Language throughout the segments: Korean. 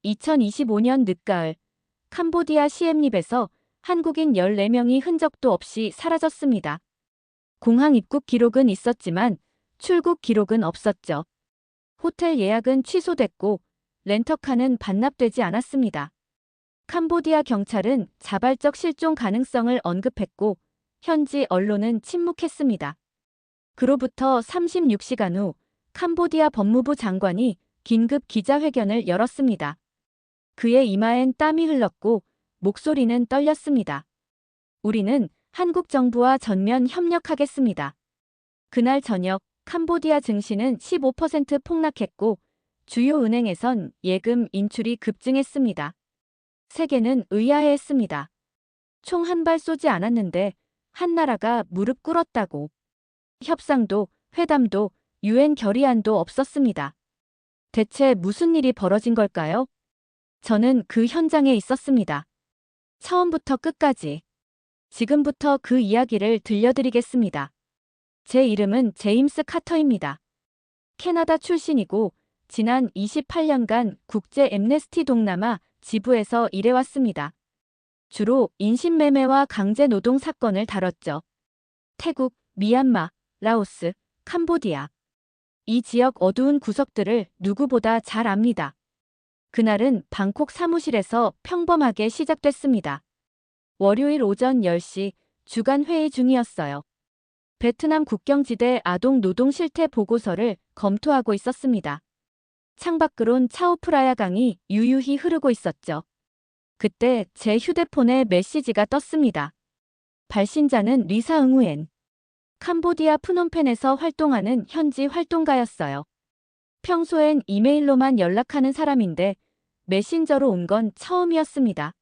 2025년 늦가을 캄보디아 시엠립에서 한국인 14명이 흔적도 없이 사라졌습니다. 공항 입국 기록은 있었지만 출국 기록은 없었죠. 호텔 예약은 취소됐고 렌터카는 반납되지 않았습니다. 캄보디아 경찰은 자발적 실종 가능성을 언급했고 현지 언론은 침묵했습니다. 그로부터 36시간 후 캄보디아 법무부 장관이 긴급 기자회견을 열었습니다. 그의 이마엔 땀이 흘렀고 목소리는 떨렸습니다. 우리는 한국 정부와 전면 협력하겠습니다. 그날 저녁 캄보디아 증시는 15% 폭락했고 주요 은행에선 예금 인출이 급증했습니다. 세계는 의아해했습니다. 총 한 발 쏘지 않았는데 한 나라가 무릎 꿇었다고. 협상도 회담도 유엔 결의안도 없었습니다. 대체 무슨 일이 벌어진 걸까요? 저는 그 현장에 있었습니다. 처음부터 끝까지. 지금부터 그 이야기를 들려드리겠습니다. 제 이름은 제임스 카터입니다. 캐나다 출신이고 지난 28년간 국제 앰네스티 동남아 지부에서 일해왔습니다. 주로 인신매매와 강제노동 사건을 다뤘죠. 태국, 미얀마, 라오스, 캄보디아. 이 지역 어두운 구석들을 누구보다 잘 압니다. 그날은 방콕 사무실에서 평범하게 시작됐습니다. 월요일 오전 10시 주간 회의 중이었어요. 베트남 국경지대 아동 노동 실태 보고서를 검토하고 있었습니다. 창밖으론 차오프라야 강이 유유히 흐르고 있었죠. 그때 제 휴대폰에 메시지가 떴습니다. 발신자는 리사 응우엔. 캄보디아 프놈펜에서 활동하는 현지 활동가였어요. 평소엔 이메일로만 연락하는 사람인데 메신저로 온 건 처음이었습니다.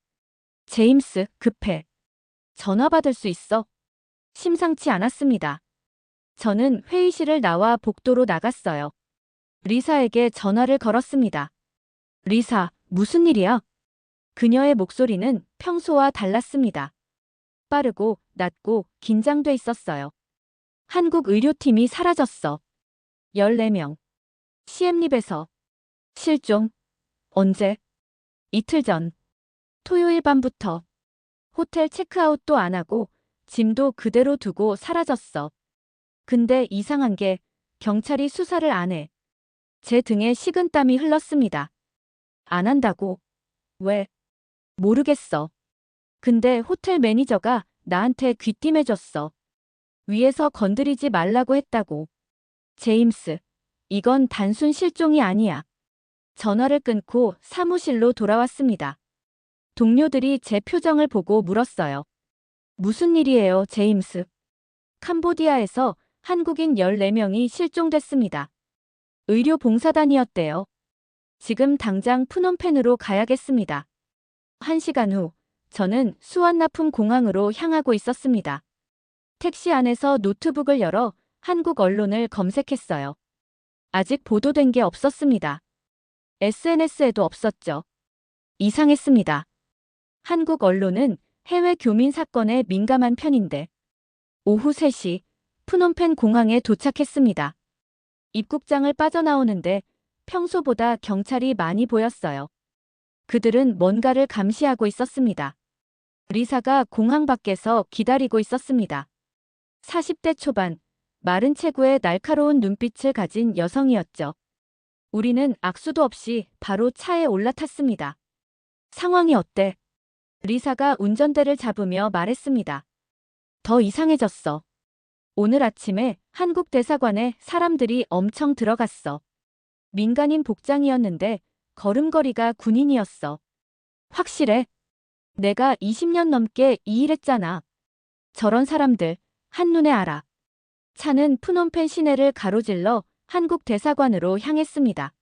제임스, 급해. 전화 받을 수 있어? 심상치 않았습니다. 저는 회의실을 나와 복도로 나갔어요. 리사에게 전화를 걸었습니다. 리사, 무슨 일이야? 그녀의 목소리는 평소와 달랐습니다. 빠르고 낮고 긴장돼 있었어요. 한국 의료팀이 사라졌어. 14명. 시엠립에서. 실종. 언제? 이틀 전. 토요일 밤부터. 호텔 체크아웃도 안 하고 짐도 그대로 두고 사라졌어. 근데 이상한 게 경찰이 수사를 안 해. 제 등에 식은땀이 흘렀습니다. 안 한다고. 왜? 모르겠어. 근데 호텔 매니저가 나한테 귀띔해줬어. 위에서 건드리지 말라고 했다고. 제임스, 이건 단순 실종이 아니야. 전화를 끊고 사무실로 돌아왔습니다. 동료들이 제 표정을 보고 물었어요. 무슨 일이에요, 제임스? 캄보디아에서 한국인 14명이 실종됐습니다. 의료 봉사단이었대요. 지금 당장 프놈펜으로 가야겠습니다. 1시간 후, 저는 수완나품 공항으로 향하고 있었습니다. 택시 안에서 노트북을 열어 한국 언론을 검색했어요. 아직 보도된 게 없었습니다. SNS에도 없었죠. 이상했습니다. 한국 언론은 해외 교민 사건에 민감한 편인데. 오후 3시, 프놈펜 공항에 도착했습니다. 입국장을 빠져나오는데 평소보다 경찰이 많이 보였어요. 그들은 뭔가를 감시하고 있었습니다. 리사가 공항 밖에서 기다리고 있었습니다. 40대 초반, 마른 체구에 날카로운 눈빛을 가진 여성이었죠. 우리는 악수도 없이 바로 차에 올라탔습니다. 상황이 어때? 리사가 운전대를 잡으며 말했습니다. 더 이상해졌어. 오늘 아침에 한국 대사관에 사람들이 엄청 들어갔어. 민간인 복장이었는데 걸음걸이가 군인이었어. 확실해? 내가 20년 넘게 이 일했잖아. 저런 사람들 한눈에 알아. 차는 프놈펜 시내를 가로질러 한국 대사관으로 향했습니다.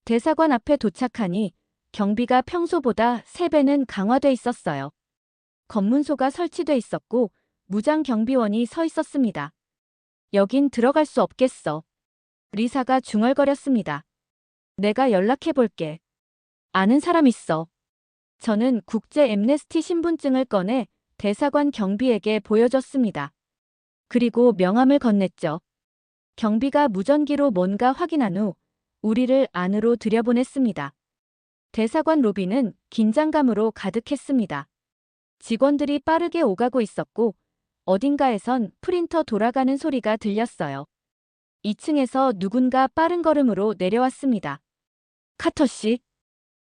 대사관 앞에 도착하니 경비가 평소보다 3배는 강화돼 있었어요. 검문소가 설치돼 있었고 무장 경비원이 서 있었습니다. 여긴 들어갈 수 없겠어. 리사가 중얼거렸습니다. 내가 연락해볼게. 아는 사람 있어. 저는 국제 앰네스티 신분증을 꺼내 대사관 경비에게 보여줬습니다. 그리고 명함을 건넸죠. 경비가 무전기로 뭔가 확인한 후 우리를 안으로 들여보냈습니다. 대사관 로비는 긴장감으로 가득했습니다. 직원들이 빠르게 오가고 있었고 어딘가에선 프린터 돌아가는 소리가 들렸어요. 2층에서 누군가 빠른 걸음으로 내려왔습니다. 카터 씨.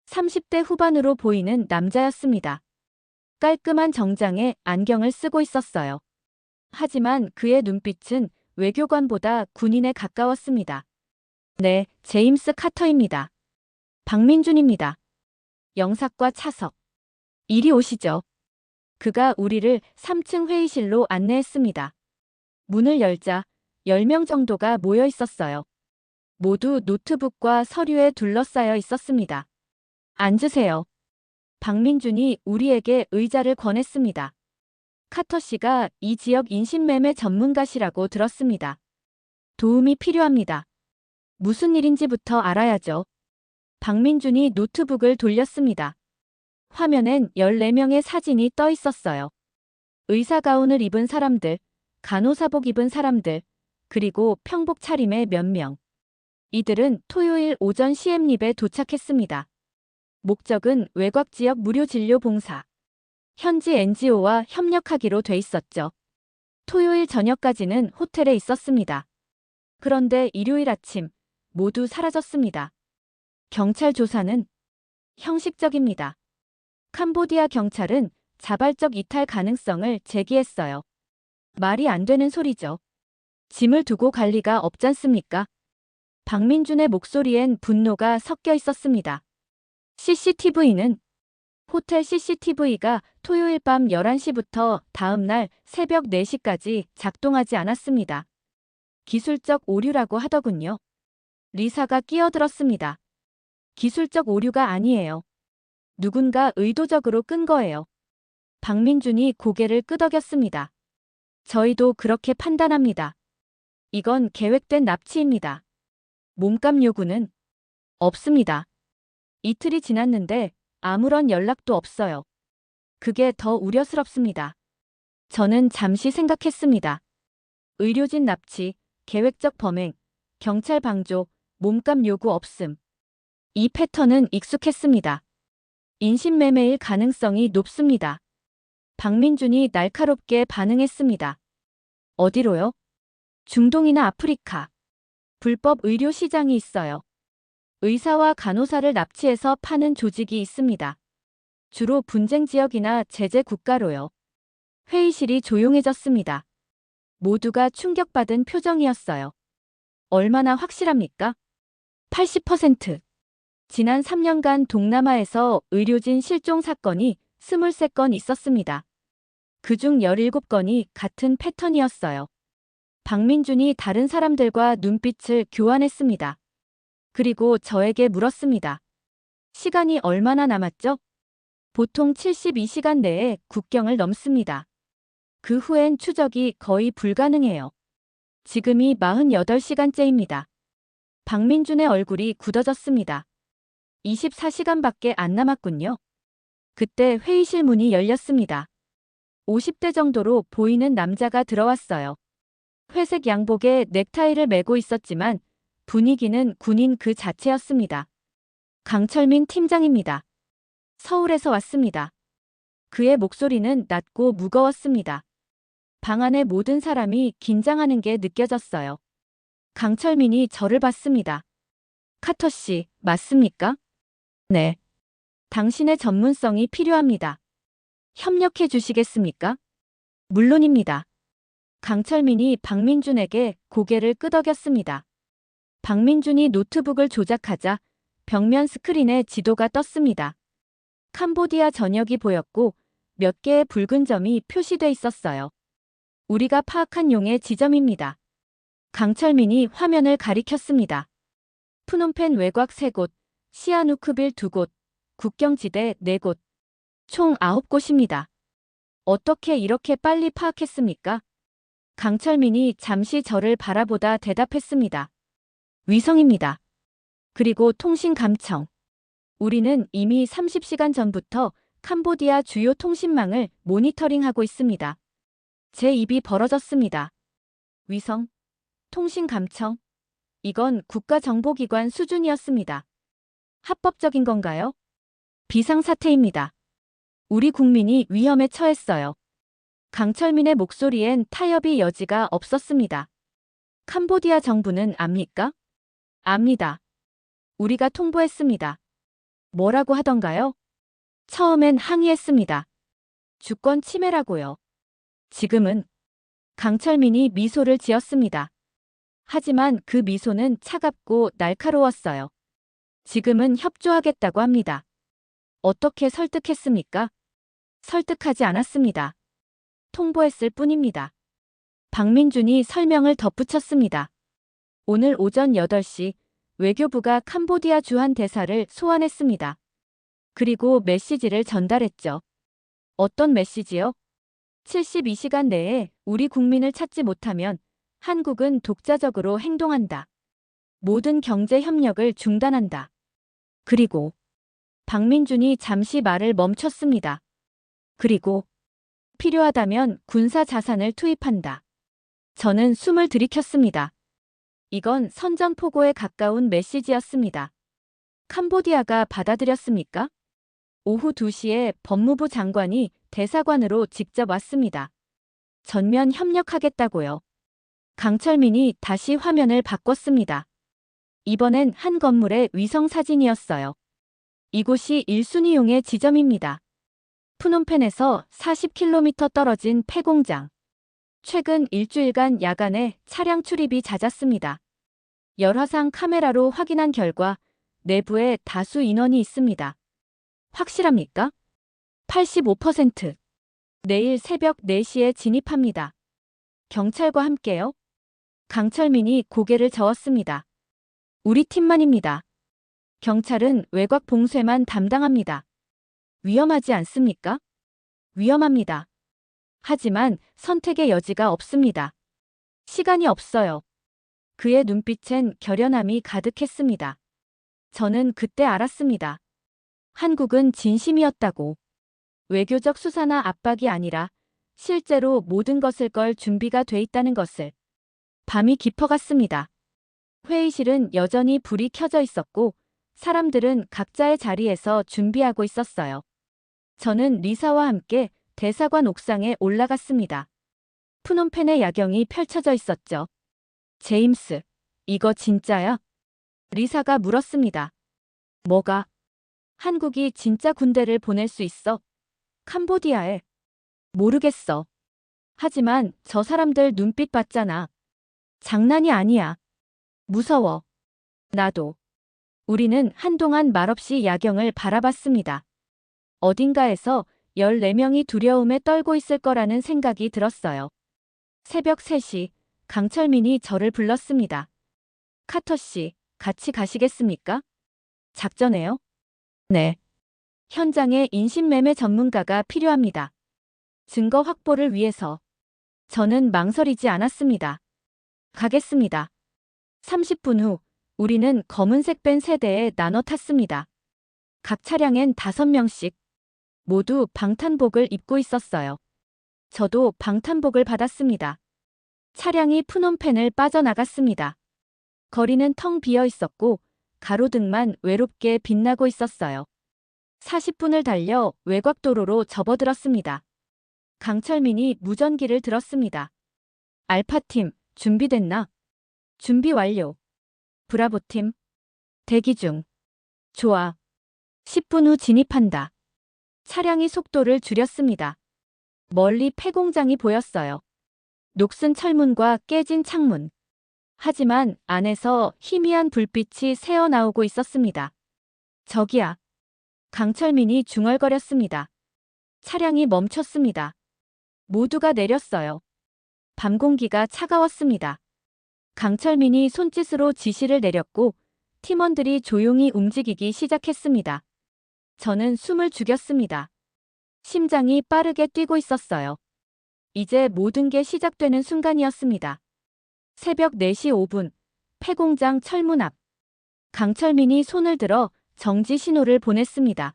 30대 후반으로 보이는 남자였습니다. 깔끔한 정장에 안경을 쓰고 있었어요. 하지만 그의 눈빛은 외교관보다 군인에 가까웠습니다. 네, 제임스 카터입니다. 박민준입니다. 영사과 차석. 이리 오시죠. 그가 우리를 3층 회의실로 안내했습니다. 문을 열자 10명 정도가 모여 있었어요. 모두 노트북과 서류에 둘러싸여 있었습니다. 앉으세요. 박민준이 우리에게 의자를 권했습니다. 카터 씨가 이 지역 인신매매 전문가시라고 들었습니다. 도움이 필요합니다. 무슨 일인지부터 알아야죠. 박민준이 노트북을 돌렸습니다. 화면엔 14명의 사진이 떠 있었어요. 의사 가운을 입은 사람들, 간호사복 입은 사람들, 그리고 평복 차림의 몇 명. 이들은 토요일 오전 시엠립에 도착했습니다. 목적은 외곽 지역 무료 진료 봉사. 현지 NGO와 협력하기로 돼 있었죠. 토요일 저녁까지는 호텔에 있었습니다. 그런데 일요일 아침 모두 사라졌습니다. 경찰 조사는 형식적입니다. 캄보디아 경찰은 자발적 이탈 가능성을 제기했어요. 말이 안 되는 소리죠. 짐을 두고 갈 리가 없잖습니까? 박민준의 목소리엔 분노가 섞여 있었습니다. CCTV는 호텔 CCTV가 토요일 밤 11시부터 다음 날 새벽 4시까지 작동하지 않았습니다. 기술적 오류라고 하더군요. 리사가 끼어들었습니다. 기술적 오류가 아니에요. 누군가 의도적으로 끈 거예요. 박민준이 고개를 끄덕였습니다. 저희도 그렇게 판단합니다. 이건 계획된 납치입니다. 몸값 요구는 없습니다. 이틀이 지났는데 아무런 연락도 없어요. 그게 더 우려스럽습니다. 저는 잠시 생각했습니다. 의료진 납치, 계획적 범행, 경찰 방조, 몸값 요구 없음. 이 패턴은 익숙했습니다. 인신매매일 가능성이 높습니다. 박민준이 날카롭게 반응했습니다. 어디로요? 중동이나 아프리카. 불법 의료 시장이 있어요. 의사와 간호사를 납치해서 파는 조직이 있습니다. 주로 분쟁 지역이나 제재 국가로요. 회의실이 조용해졌습니다. 모두가 충격받은 표정이었어요. 얼마나 확실합니까? 80%. 지난 3년간 동남아에서 의료진 실종 사건이 23건 있었습니다. 그중 17건이 같은 패턴이었어요. 박민준이 다른 사람들과 눈빛을 교환했습니다. 그리고 저에게 물었습니다. 시간이 얼마나 남았죠? 보통 72시간 내에 국경을 넘습니다. 그 후엔 추적이 거의 불가능해요. 지금이 48시간째입니다. 박민준의 얼굴이 굳어졌습니다. 24시간밖에 안 남았군요. 그때 회의실 문이 열렸습니다. 50대 정도로 보이는 남자가 들어왔어요. 회색 양복에 넥타이를 메고 있었지만 분위기는 군인 그 자체였습니다. 강철민 팀장입니다. 서울에서 왔습니다. 그의 목소리는 낮고 무거웠습니다. 방 안의 모든 사람이 긴장하는 게 느껴졌어요. 강철민이 저를 봤습니다. 카터 씨, 맞습니까? 네. 당신의 전문성이 필요합니다. 협력해 주시겠습니까? 물론입니다. 강철민이 박민준에게 고개를 끄덕였습니다. 박민준이 노트북을 조작하자 벽면 스크린에 지도가 떴습니다. 캄보디아 전역이 보였고 몇 개의 붉은 점이 표시돼 있었어요. 우리가 파악한 용의 지점입니다. 강철민이 화면을 가리켰습니다. 푸놈펜 외곽 3곳, 시아누크빌 2곳, 국경지대 4곳, 총 9곳입니다. 어떻게 이렇게 빨리 파악했습니까? 강철민이 잠시 저를 바라보다 대답했습니다. 위성입니다. 그리고 통신 감청. 우리는 이미 30시간 전부터 캄보디아 주요 통신망을 모니터링하고 있습니다. 제 입이 벌어졌습니다. 위성, 통신 감청. 이건 국가정보기관 수준이었습니다. 합법적인 건가요? 비상사태입니다. 우리 국민이 위험에 처했어요. 강철민의 목소리엔 타협의 여지가 없었습니다. 캄보디아 정부는 압니까? 압니다. 우리가 통보했습니다. 뭐라고 하던가요? 처음엔 항의했습니다. 주권 침해라고요. 지금은 강철민이 미소를 지었습니다. 하지만 그 미소는 차갑고 날카로웠어요. 지금은 협조하겠다고 합니다. 어떻게 설득했습니까? 설득하지 않았습니다. 통보했을 뿐입니다. 박민준이 설명을 덧붙였습니다. 오늘 오전 8시 외교부가 캄보디아 주한 대사를 소환했습니다. 그리고 메시지를 전달했죠. 어떤 메시지요? 72시간 내에 우리 국민을 찾지 못하면 한국은 독자적으로 행동한다. 모든 경제 협력을 중단한다. 그리고 박민준이 잠시 말을 멈췄습니다. 그리고 필요하다면 군사 자산을 투입한다. 저는 숨을 들이켰습니다. 이건 선전포고에 가까운 메시지였습니다. 캄보디아가 받아들였습니까? 오후 2시에 법무부 장관이 대사관으로 직접 왔습니다. 전면 협력하겠다고요. 강철민이 다시 화면을 바꿨습니다. 이번엔 한 건물의 위성사진이었어요. 이곳이 1순위용의 지점입니다. 푸놈펜에서 40km 떨어진 폐공장. 최근 일주일간 야간에 차량 출입이 잦았습니다. 열화상 카메라로 확인한 결과 내부에 다수 인원이 있습니다. 확실합니까? 85%. 내일 새벽 4시에 진입합니다. 경찰과 함께요? 강철민이 고개를 저었습니다. 우리 팀만입니다. 경찰은 외곽 봉쇄만 담당합니다. 위험하지 않습니까? 위험합니다. 하지만 선택의 여지가 없습니다. 시간이 없어요. 그의 눈빛엔 결연함이 가득했습니다. 저는 그때 알았습니다. 한국은 진심이었다고. 외교적 수사나 압박이 아니라 실제로 모든 것을 걸 준비가 돼 있다는 것을. 밤이 깊어갔습니다. 회의실은 여전히 불이 켜져 있었고 사람들은 각자의 자리에서 준비하고 있었어요. 저는 리사와 함께 대사관 옥상에 올라갔습니다. 푸놈펜의 야경이 펼쳐져 있었죠. 제임스, 이거 진짜야? 리사가 물었습니다. 뭐가? 한국이 진짜 군대를 보낼 수 있어? 캄보디아에? 모르겠어. 하지만 저 사람들 눈빛 봤잖아. 장난이 아니야. 무서워. 나도. 우리는 한동안 말없이 야경을 바라봤습니다. 어딘가에서 14명이 두려움에 떨고 있을 거라는 생각이 들었어요. 새벽 3시, 강철민이 저를 불렀습니다. 카터 씨, 같이 가시겠습니까? 작전해요? 네. 현장에 인신매매 전문가가 필요합니다. 증거 확보를 위해서. 저는 망설이지 않았습니다. 가겠습니다. 30분 후, 우리는 검은색 밴 세대에 나눠 탔습니다. 각 차량엔 5명씩. 모두 방탄복을 입고 있었어요. 저도 방탄복을 받았습니다. 차량이 푸놈펜을 빠져나갔습니다. 거리는 텅 비어 있었고 가로등만 외롭게 빛나고 있었어요. 40분을 달려 외곽도로로 접어들었습니다. 강철민이 무전기를 들었습니다. 알파팀, 준비됐나? 준비 완료. 브라보팀, 대기 중. 좋아. 10분 후 진입한다. 차량이 속도를 줄였습니다. 멀리 폐공장이 보였어요. 녹슨 철문과 깨진 창문. 하지만 안에서 희미한 불빛이 새어나오고 있었습니다. 저기야. 강철민이 중얼거렸습니다. 차량이 멈췄습니다. 모두가 내렸어요. 밤 공기가 차가웠습니다. 강철민이 손짓으로 지시를 내렸고 팀원들이 조용히 움직이기 시작했습니다. 저는 숨을 죽였습니다. 심장이 빠르게 뛰고 있었어요. 이제 모든 게 시작되는 순간이었습니다. 새벽 4시 5분, 폐공장 철문 앞. 강철민이 손을 들어 정지 신호를 보냈습니다.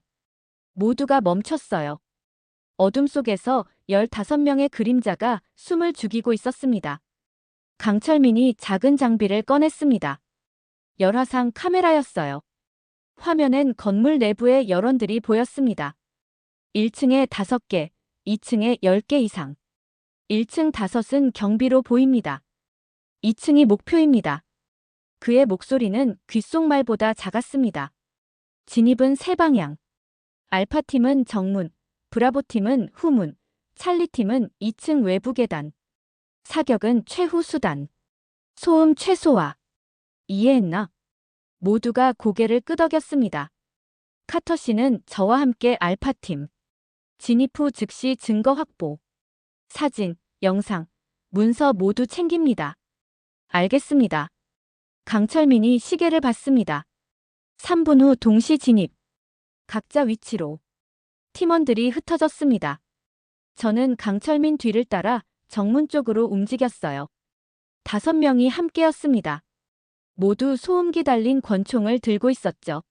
모두가 멈췄어요. 어둠 속에서 15명의 그림자가 숨을 죽이고 있었습니다. 강철민이 작은 장비를 꺼냈습니다. 열화상 카메라였어요. 화면엔 건물 내부의 여론들이 보였습니다. 1층에 5개, 2층에 10개 이상. 1층 5은 경비로 보입니다. 2층이 목표입니다. 그의 목소리는 귓속말보다 작았습니다. 진입은 3방향. 알파팀은 정문, 브라보팀은 후문, 찰리팀은 2층 외부 계단. 사격은 최후 수단. 소음 최소화. 이해했나? 모두가 고개를 끄덕였습니다. 카터 씨는 저와 함께 알파팀. 진입 후 즉시 증거 확보. 사진, 영상, 문서 모두 챙깁니다. 알겠습니다. 강철민이 시계를 봤습니다. 3분 후 동시 진입. 각자 위치로. 팀원들이 흩어졌습니다. 저는 강철민 뒤를 따라 정문 쪽으로 움직였어요. 5명이 함께였습니다. 모두 소음기 달린 권총을 들고 있었죠.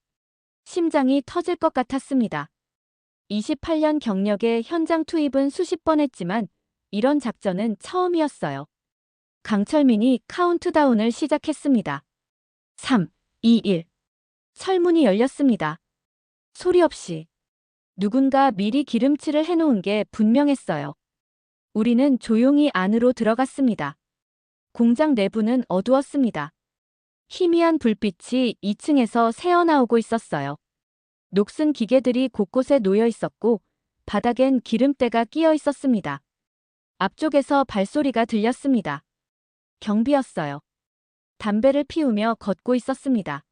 심장이 터질 것 같았습니다. 28년 경력의 현장 투입은 수십 번 했지만 이런 작전은 처음이었어요. 강철민이 카운트다운을 시작했습니다. 3, 2, 1. 철문이 열렸습니다. 소리 없이. 누군가 미리 기름칠을 해놓은 게 분명했어요. 우리는 조용히 안으로 들어갔습니다. 공장 내부는 어두웠습니다. 희미한 불빛이 2층에서 새어나오고 있었어요. 녹슨 기계들이 곳곳에 놓여 있었고 바닥엔 기름때가 끼어 있었습니다. 앞쪽에서 발소리가 들렸습니다. 경비였어요. 담배를 피우며 걷고 있었습니다.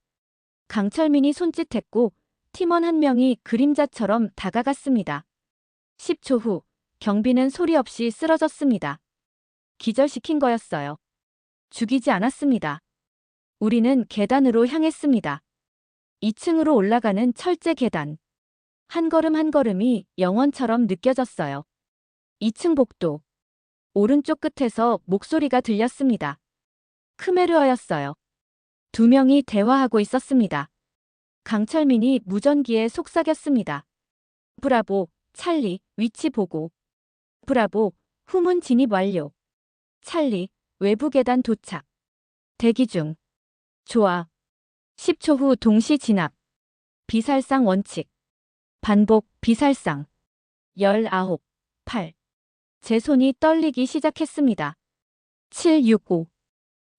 강철민이 손짓했고 팀원 한 명이 그림자처럼 다가갔습니다. 10초 후 경비는 소리 없이 쓰러졌습니다. 기절시킨 거였어요. 죽이지 않았습니다. 우리는 계단으로 향했습니다. 2층으로 올라가는 철제 계단. 한 걸음 한 걸음이 영원처럼 느껴졌어요. 2층 복도. 오른쪽 끝에서 목소리가 들렸습니다. 크메르어였어요. 2명이 대화하고 있었습니다. 강철민이 무전기에 속삭였습니다. 브라보, 찰리, 위치 보고. 브라보, 후문 진입 완료. 찰리, 외부 계단 도착. 대기 중. 좋아. 10초 후 동시 진압. 비살상 원칙. 반복, 비살상. 19, 8. 제 손이 떨리기 시작했습니다. 7, 6, 5.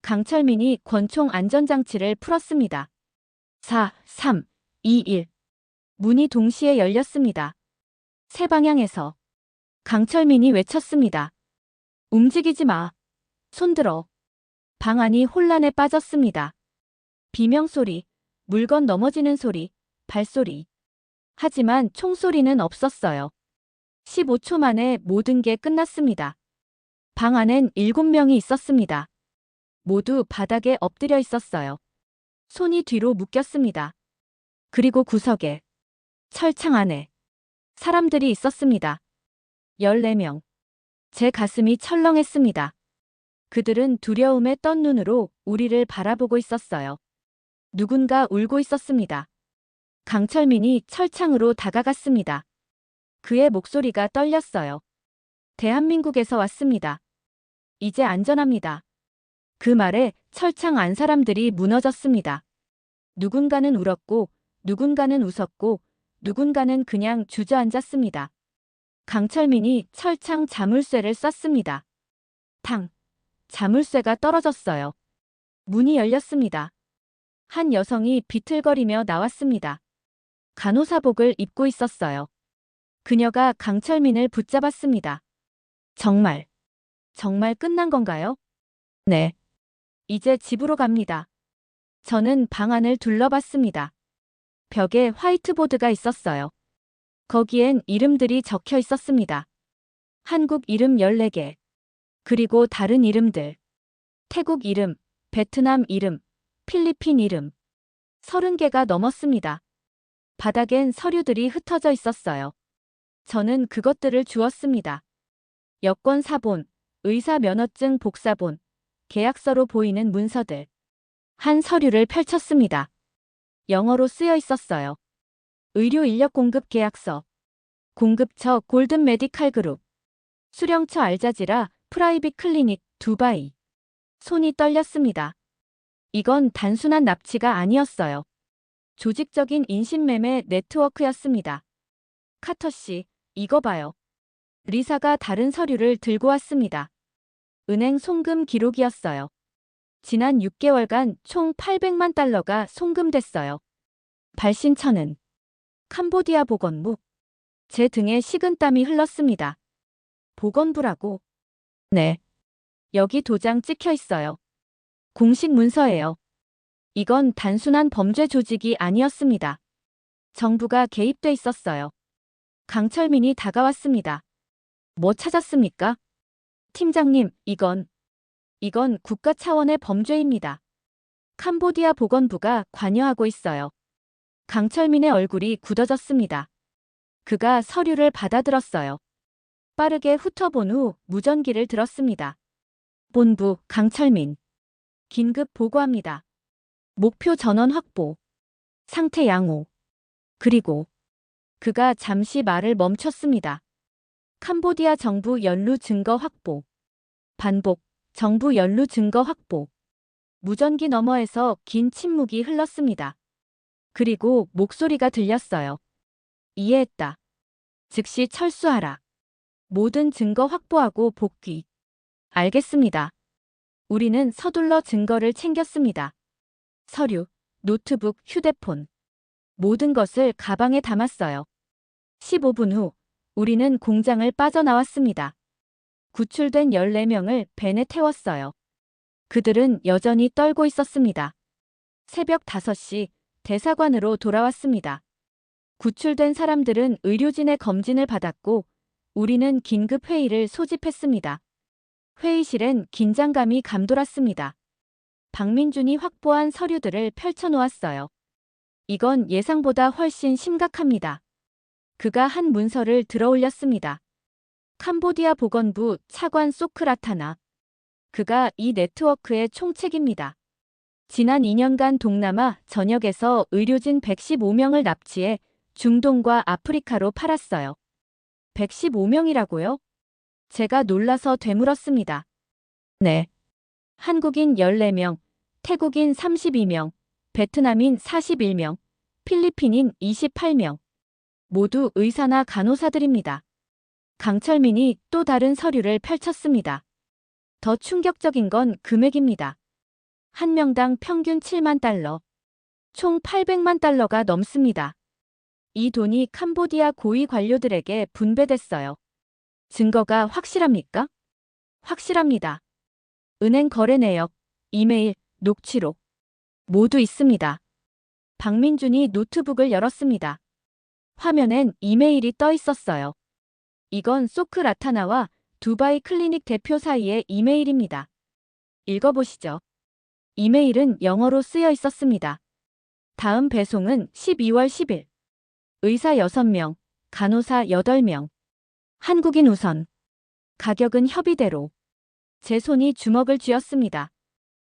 강철민이 권총 안전장치를 풀었습니다. 4, 3, 2, 1. 문이 동시에 열렸습니다. 세 방향에서. 강철민이 외쳤습니다. 움직이지 마. 손들어. 방 안이 혼란에 빠졌습니다. 비명소리, 물건 넘어지는 소리, 발소리. 하지만 총소리는 없었어요. 15초 만에 모든 게 끝났습니다. 방 안엔 7명이 있었습니다. 모두 바닥에 엎드려 있었어요. 손이 뒤로 묶였습니다. 그리고 구석에, 철창 안에 사람들이 있었습니다. 14명. 제 가슴이 철렁했습니다. 그들은 두려움에 떤 눈으로 우리를 바라보고 있었어요. 누군가 울고 있었습니다. 강철민이 철창으로 다가갔습니다. 그의 목소리가 떨렸어요. 대한민국에서 왔습니다. 이제 안전합니다. 그 말에 철창 안 사람들이 무너졌습니다. 누군가는 울었고, 누군가는 웃었고, 누군가는 그냥 주저앉았습니다. 강철민이 철창 자물쇠를 쐈습니다. 탕. 자물쇠가 떨어졌어요. 문이 열렸습니다. 한 여성이 비틀거리며 나왔습니다. 간호사복을 입고 있었어요. 그녀가 강철민을 붙잡았습니다. 정말 끝난 건가요? 네. 이제 집으로 갑니다. 저는 방 안을 둘러봤습니다. 벽에 화이트보드가 있었어요. 거기엔 이름들이 적혀 있었습니다. 한국 이름 14개. 그리고 다른 이름들. 태국 이름, 베트남 이름, 필리핀 이름. 30개가 넘었습니다. 바닥엔 서류들이 흩어져 있었어요. 저는 그것들을 주었습니다. 여권 사본, 의사 면허증 복사본, 계약서로 보이는 문서들. 한 서류를 펼쳤습니다. 영어로 쓰여 있었어요. 의료 인력 공급 계약서. 공급처 골든 메디칼 그룹. 수령처 알자지라 프라이빗 클리닉 두바이. 손이 떨렸습니다. 이건 단순한 납치가 아니었어요. 조직적인 인신매매 네트워크였습니다. 카터 씨, 이거 봐요. 리사가 다른 서류를 들고 왔습니다. 은행 송금 기록이었어요. 지난 6개월간 총 800만 달러가 송금됐어요. 발신처는 캄보디아 보건부. 제 등에 식은땀이 흘렀습니다. 보건부라고? 네. 여기 도장 찍혀 있어요. 공식 문서예요. 이건 단순한 범죄 조직이 아니었습니다. 정부가 개입돼 있었어요. 강철민이 다가왔습니다. 뭐 찾았습니까? 팀장님, 이건 국가 차원의 범죄입니다. 캄보디아 보건부가 관여하고 있어요. 강철민의 얼굴이 굳어졌습니다. 그가 서류를 받아들었어요. 빠르게 훑어본 후 무전기를 들었습니다. 본부, 강철민. 긴급 보고합니다. 목표 전원 확보. 상태 양호. 그리고 그가 잠시 말을 멈췄습니다. 캄보디아 정부 연루 증거 확보. 반복, 정부 연루 증거 확보. 무전기 너머에서 긴 침묵이 흘렀습니다. 그리고 목소리가 들렸어요. 이해했다. 즉시 철수하라. 모든 증거 확보하고 복귀. 알겠습니다. 우리는 서둘러 증거를 챙겼습니다. 서류, 노트북, 휴대폰. 모든 것을 가방에 담았어요. 15분 후, 우리는 공장을 빠져나왔습니다. 구출된 14명을 벤에 태웠어요. 그들은 여전히 떨고 있었습니다. 새벽 5시, 대사관으로 돌아왔습니다. 구출된 사람들은 의료진의 검진을 받았고, 우리는 긴급 회의를 소집했습니다. 회의실엔 긴장감이 감돌았습니다. 박민준이 확보한 서류들을 펼쳐놓았어요. 이건 예상보다 훨씬 심각합니다. 그가 한 문서를 들어올렸습니다. 캄보디아 보건부 차관 소크라타나. 그가 이 네트워크의 총책입니다. 지난 2년간 동남아 전역에서 의료진 115명을 납치해 중동과 아프리카로 팔았어요. 115명이라고요? 제가 놀라서 되물었습니다. 네. 한국인 14명, 태국인 32명, 베트남인 41명, 필리핀인 28명. 모두 의사나 간호사들입니다. 강철민이 또 다른 서류를 펼쳤습니다. 더 충격적인 건 금액입니다. 한 명당 평균 7만 달러. 총 800만 달러가 넘습니다. 이 돈이 캄보디아 고위 관료들에게 분배됐어요. 증거가 확실합니까? 확실합니다. 은행 거래 내역, 이메일, 녹취록. 모두 있습니다. 박민준이 노트북을 열었습니다. 화면엔 이메일이 떠 있었어요. 이건 소크라타나와 두바이 클리닉 대표 사이의 이메일입니다. 읽어보시죠. 이메일은 영어로 쓰여 있었습니다. 다음 배송은 12월 10일. 의사 6명, 간호사 8명. 한국인 우선. 가격은 협의대로. 제 손이 주먹을 쥐었습니다.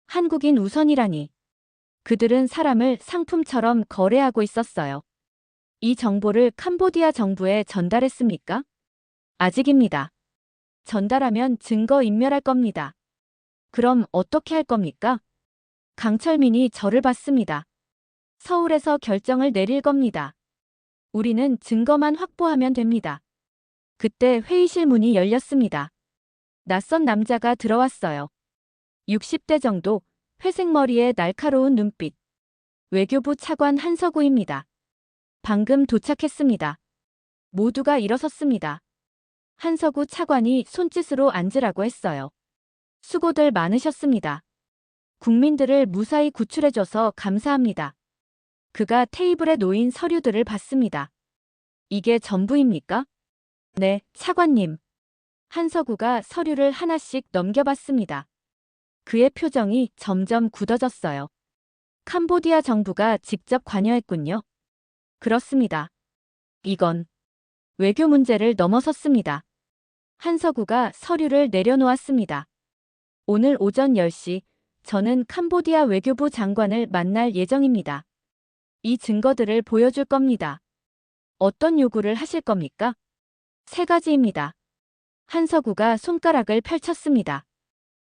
한국인 우선이라니. 그들은 사람을 상품처럼 거래하고 있었어요. 이 정보를 캄보디아 정부에 전달했습니까? 아직입니다. 전달하면 증거 인멸할 겁니다. 그럼 어떻게 할 겁니까? 강철민이 저를 봤습니다. 서울에서 결정을 내릴 겁니다. 우리는 증거만 확보하면 됩니다. 그때 회의실 문이 열렸습니다. 낯선 남자가 들어왔어요. 60대 정도, 회색 머리에 날카로운 눈빛. 외교부 차관 한서구입니다. 방금 도착했습니다. 모두가 일어섰습니다. 한서구 차관이 손짓으로 앉으라고 했어요. 수고들 많으셨습니다. 국민들을 무사히 구출해줘서 감사합니다. 그가 테이블에 놓인 서류들을 봤습니다. 이게 전부입니까? 네, 차관님. 한서구가 서류를 하나씩 넘겨봤습니다. 그의 표정이 점점 굳어졌어요. 캄보디아 정부가 직접 관여했군요. 그렇습니다. 이건 외교 문제를 넘어섰습니다. 한서구가 서류를 내려놓았습니다. 오늘 오전 10시 저는 캄보디아 외교부 장관을 만날 예정입니다. 이 증거들을 보여줄 겁니다. 어떤 요구를 하실 겁니까? 3가지입니다. 한서구가 손가락을 펼쳤습니다.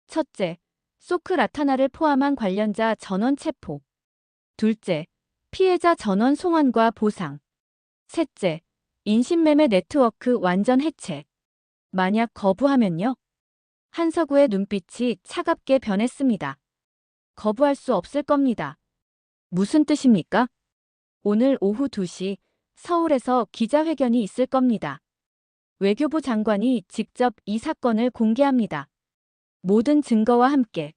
첫째, 소크라타나를 포함한 관련자 전원 체포. 둘째, 피해자 전원 송환과 보상. 셋째, 인신매매 네트워크 완전 해체. 만약 거부하면요? 한서구의 눈빛이 차갑게 변했습니다. 거부할 수 없을 겁니다. 무슨 뜻입니까? 오늘 오후 2시 서울에서 기자회견이 있을 겁니다. 외교부 장관이 직접 이 사건을 공개합니다. 모든 증거와 함께.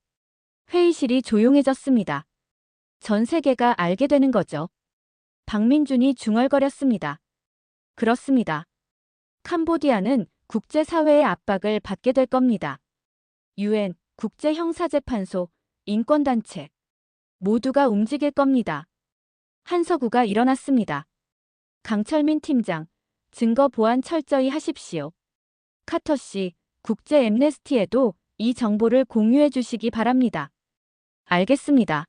회의실이 조용해졌습니다. 전 세계가 알게 되는 거죠. 박민준이 중얼거렸습니다. 그렇습니다. 캄보디아는 국제사회의 압박을 받게 될 겁니다. UN, 국제형사재판소, 인권단체. 모두가 움직일 겁니다. 한서구가 일어났습니다. 강철민 팀장, 증거 보안 철저히 하십시오. 카터 씨, 국제 엠네스티에도 이 정보를 공유해 주시기 바랍니다. 알겠습니다.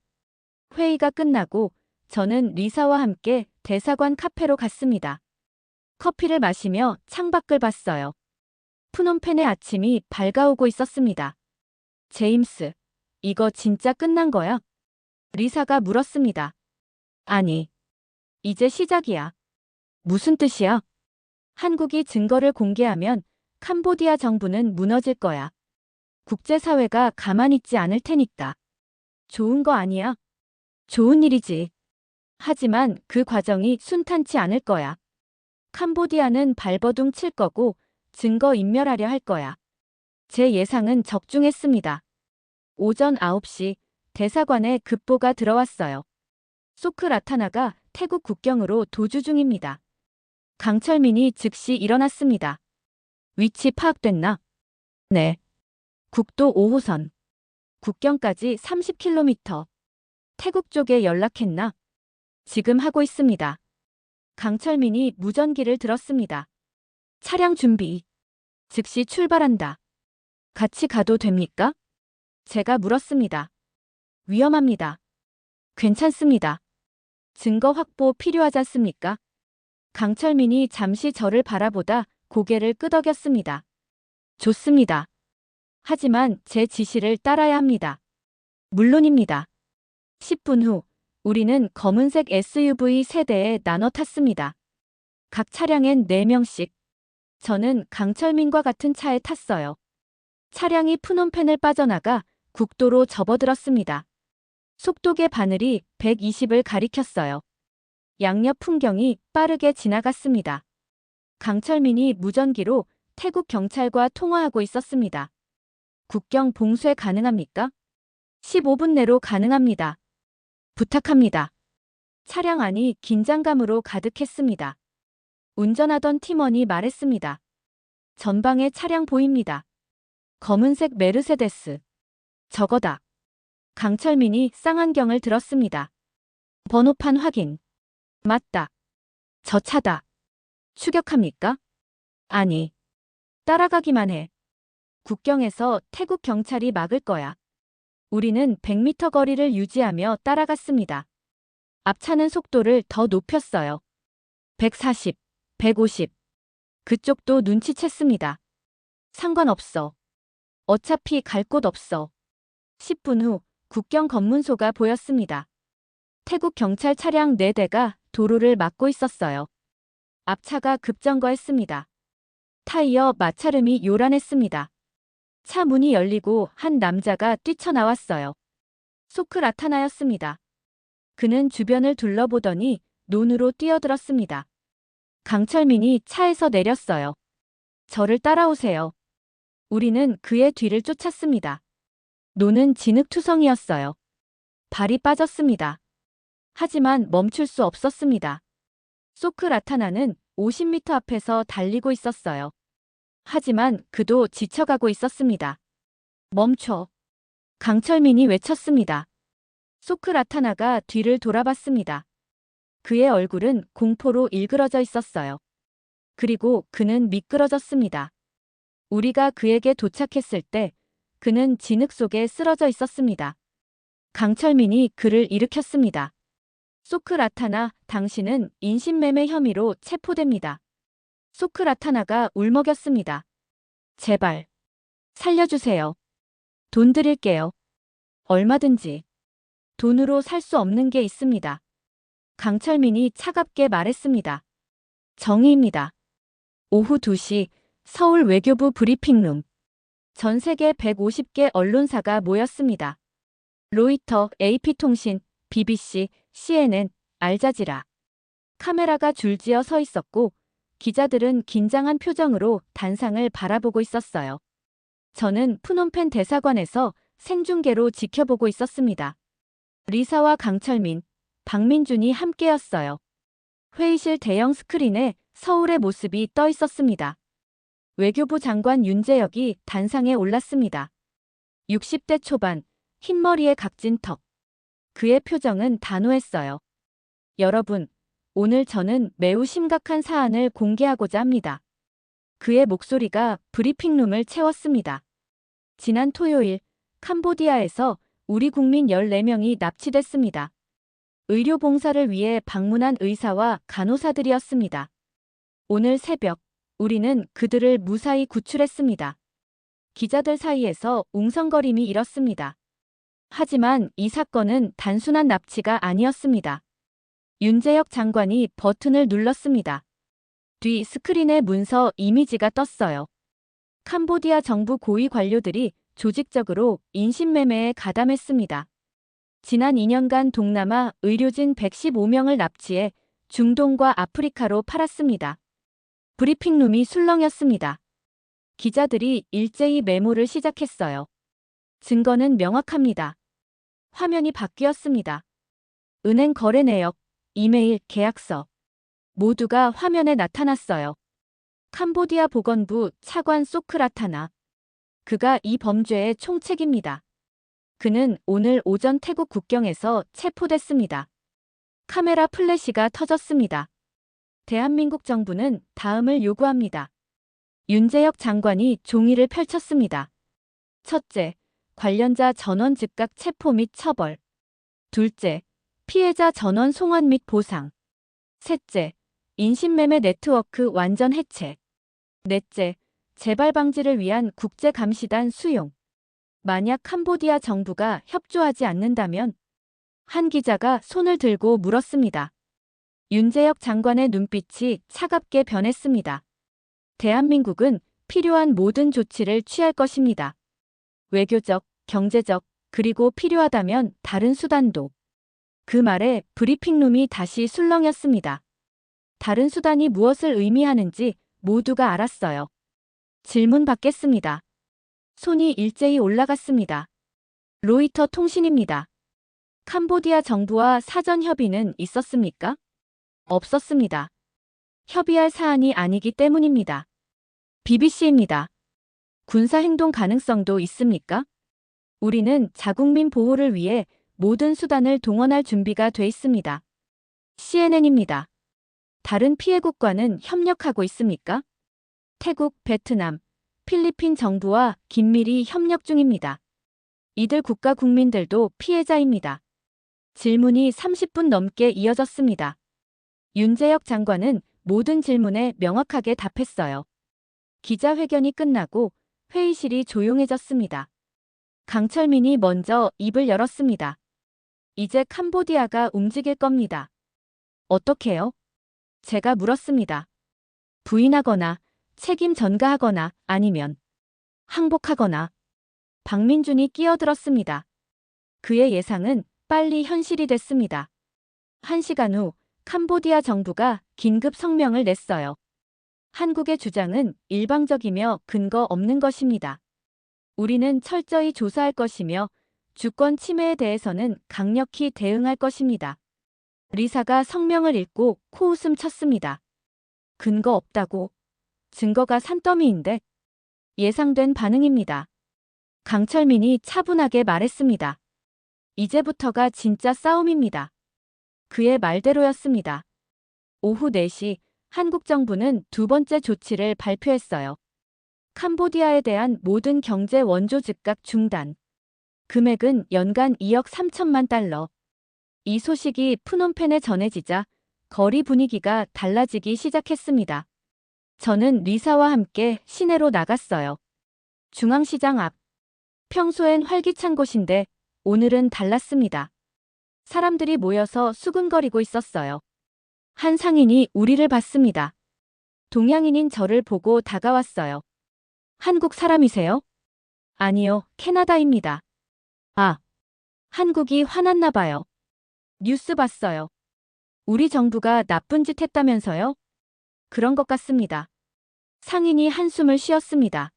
회의가 끝나고 저는 리사와 함께 대사관 카페로 갔습니다. 커피를 마시며 창밖을 봤어요. 푸놈펜의 아침이 밝아오고 있었습니다. 제임스, 이거 진짜 끝난 거야? 리사가 물었습니다. 아니, 이제 시작이야. 무슨 뜻이야? 한국이 증거를 공개하면 캄보디아 정부는 무너질 거야. 국제사회가 가만히 있지 않을 테니까. 좋은 거 아니야? 좋은 일이지. 하지만 그 과정이 순탄치 않을 거야. 캄보디아는 발버둥 칠 거고 증거 인멸하려 할 거야. 제 예상은 적중했습니다. 오전 9시 대사관에 급보가 들어왔어요. 소크라타나가 태국 국경으로 도주 중입니다. 강철민이 즉시 일어났습니다. 위치 파악됐나? 네. 국도 5호선. 국경까지 30km. 태국 쪽에 연락했나? 지금 하고 있습니다. 강철민이 무전기를 들었습니다. 차량 준비. 즉시 출발한다. 같이 가도 됩니까? 제가 물었습니다. 위험합니다. 괜찮습니다. 증거 확보 필요하지 않습니까? 강철민이 잠시 저를 바라보다 고개를 끄덕였습니다. 좋습니다. 하지만 제 지시를 따라야 합니다. 물론입니다. 10분 후 우리는 검은색 SUV 3대에 나눠 탔습니다. 각 차량엔 4명씩. 저는 강철민과 같은 차에 탔어요. 차량이 푸놈펜을 빠져나가 국도로 접어들었습니다. 속도계 바늘이 120을 가리켰어요. 양옆 풍경이 빠르게 지나갔습니다. 강철민이 무전기로 태국 경찰과 통화하고 있었습니다. 국경 봉쇄 가능합니까? 15분 내로 가능합니다. 부탁합니다. 차량 안이 긴장감으로 가득했습니다. 운전하던 팀원이 말했습니다. 전방에 차량 보입니다. 검은색 메르세데스. 저거다. 강철민이 쌍안경을 들었습니다. 번호판 확인. 맞다. 저 차다. 추격합니까? 아니. 따라가기만 해. 국경에서 태국 경찰이 막을 거야. 우리는 100m 거리를 유지하며 따라갔습니다. 앞차는 속도를 더 높였어요. 140, 150. 그쪽도 눈치챘습니다. 상관없어. 어차피 갈 곳 없어. 10분 후 국경 검문소가 보였습니다. 태국 경찰 차량 4대가 도로를 막고 있었어요. 앞차가 급정거했습니다. 타이어 마찰음이 요란했습니다. 차 문이 열리고 한 남자가 뛰쳐나왔어요. 소크라타나였습니다. 그는 주변을 둘러보더니 논으로 뛰어들었습니다. 강철민이 차에서 내렸어요. 저를 따라오세요. 우리는 그의 뒤를 쫓았습니다. 논은 진흙투성이었어요. 발이 빠졌습니다. 하지만 멈출 수 없었습니다. 소크라타나는 50m 앞에서 달리고 있었어요. 하지만 그도 지쳐가고 있었습니다. 멈춰. 강철민이 외쳤습니다. 소크라타나가 뒤를 돌아봤습니다. 그의 얼굴은 공포로 일그러져 있었어요. 그리고 그는 미끄러졌습니다. 우리가 그에게 도착했을 때 그는 진흙 속에 쓰러져 있었습니다. 강철민이 그를 일으켰습니다. 소크라타나, 당신은 인신매매 혐의로 체포됩니다. 소크라타나가 울먹였습니다. 제발. 살려주세요. 돈 드릴게요. 얼마든지. 돈으로 살 수 없는 게 있습니다. 강철민이 차갑게 말했습니다. 정의입니다. 오후 2시 서울 외교부 브리핑룸. 전 세계 150개 언론사가 모였습니다. 로이터, AP통신, BBC, CNN, 알자지라. 카메라가 줄지어 서 있었고 기자들은 긴장한 표정으로 단상을 바라보고 있었어요. 저는 푸놈펜 대사관에서 생중계로 지켜보고 있었습니다. 리사와 강철민, 박민준이 함께였어요. 회의실 대형 스크린에 서울의 모습이 떠 있었습니다. 외교부 장관 윤재혁이 단상에 올랐습니다. 60대 초반, 흰머리에 각진 턱. 그의 표정은 단호했어요. 여러분, 오늘 저는 매우 심각한 사안을 공개하고자 합니다. 그의 목소리가 브리핑룸을 채웠습니다. 지난 토요일, 캄보디아에서 우리 국민 14명이 납치됐습니다. 의료 봉사를 위해 방문한 의사와 간호사들이었습니다. 오늘 새벽, 우리는 그들을 무사히 구출했습니다. 기자들 사이에서 웅성거림이 일었습니다. 하지만 이 사건은 단순한 납치가 아니었습니다. 윤재혁 장관이 버튼을 눌렀습니다. 뒤 스크린에 문서 이미지가 떴어요. 캄보디아 정부 고위 관료들이 조직적으로 인신매매에 가담했습니다. 지난 2년간 동남아 의료진 115명을 납치해 중동과 아프리카로 팔았습니다. 브리핑룸이 술렁였습니다. 기자들이 일제히 메모를 시작했어요. 증거는 명확합니다. 화면이 바뀌었습니다. 은행 거래 내역, 이메일, 계약서. 모두가 화면에 나타났어요. 캄보디아 보건부 차관 소크라타나. 그가 이 범죄의 총책입니다. 그는 오늘 오전 태국 국경에서 체포됐습니다. 카메라 플래시가 터졌습니다. 대한민국 정부는 다음을 요구합니다. 윤재혁 장관이 종이를 펼쳤습니다. 첫째, 관련자 전원 즉각 체포 및 처벌. 둘째, 피해자 전원 송환 및 보상. 셋째, 인신매매 네트워크 완전 해체. 넷째, 재발 방지를 위한 국제감시단 수용. 만약 캄보디아 정부가 협조하지 않는다면? 한 기자가 손을 들고 물었습니다. 윤재혁 장관의 눈빛이 차갑게 변했습니다. 대한민국은 필요한 모든 조치를 취할 것입니다. 외교적, 경제적, 그리고 필요하다면 다른 수단도. 그 말에 브리핑룸이 다시 술렁였습니다. 다른 수단이 무엇을 의미하는지 모두가 알았어요. 질문 받겠습니다. 손이 일제히 올라갔습니다. 로이터 통신입니다. 캄보디아 정부와 사전 협의는 있었습니까? 없었습니다. 협의할 사안이 아니기 때문입니다. BBC입니다. 군사행동 가능성도 있습니까? 우리는 자국민 보호를 위해 모든 수단을 동원할 준비가 돼 있습니다. CNN입니다. 다른 피해국과는 협력하고 있습니까? 태국, 베트남, 필리핀 정부와 긴밀히 협력 중입니다. 이들 국가 국민들도 피해자입니다. 질문이 30분 넘게 이어졌습니다. 윤재혁 장관은 모든 질문에 명확하게 답했어요. 기자회견이 끝나고 회의실이 조용해졌습니다. 강철민이 먼저 입을 열었습니다. 이제 캄보디아가 움직일 겁니다. 어떻게요? 제가 물었습니다. 부인하거나 책임 전가하거나 아니면 항복하거나. 박민준이 끼어들었습니다. 그의 예상은 빨리 현실이 됐습니다. 1시간 후 캄보디아 정부가 긴급 성명을 냈어요. 한국의 주장은 일방적이며 근거 없는 것입니다. 우리는 철저히 조사할 것이며 주권 침해에 대해서는 강력히 대응할 것입니다. 리사가 성명을 읽고 코웃음 쳤습니다. 근거 없다고. 증거가 산더미인데. 예상된 반응입니다. 강철민이 차분하게 말했습니다. 이제부터가 진짜 싸움입니다. 그의 말대로였습니다. 오후 4시 한국 정부는 두 번째 조치를 발표했어요. 캄보디아에 대한 모든 경제 원조 즉각 중단. 금액은 연간 2억 3천만 달러. 이 소식이 푸놈펜에 전해지자 거리 분위기가 달라지기 시작했습니다. 저는 리사와 함께 시내로 나갔어요. 중앙시장 앞. 평소엔 활기찬 곳인데 오늘은 달랐습니다. 사람들이 모여서 수근거리고 있었어요. 한 상인이 우리를 봤습니다. 동양인인 저를 보고 다가왔어요. 한국 사람이세요? 아니요, 캐나다입니다. 아, 한국이 화났나 봐요. 뉴스 봤어요. 우리 정부가 나쁜 짓 했다면서요? 그런 것 같습니다. 상인이 한숨을 쉬었습니다.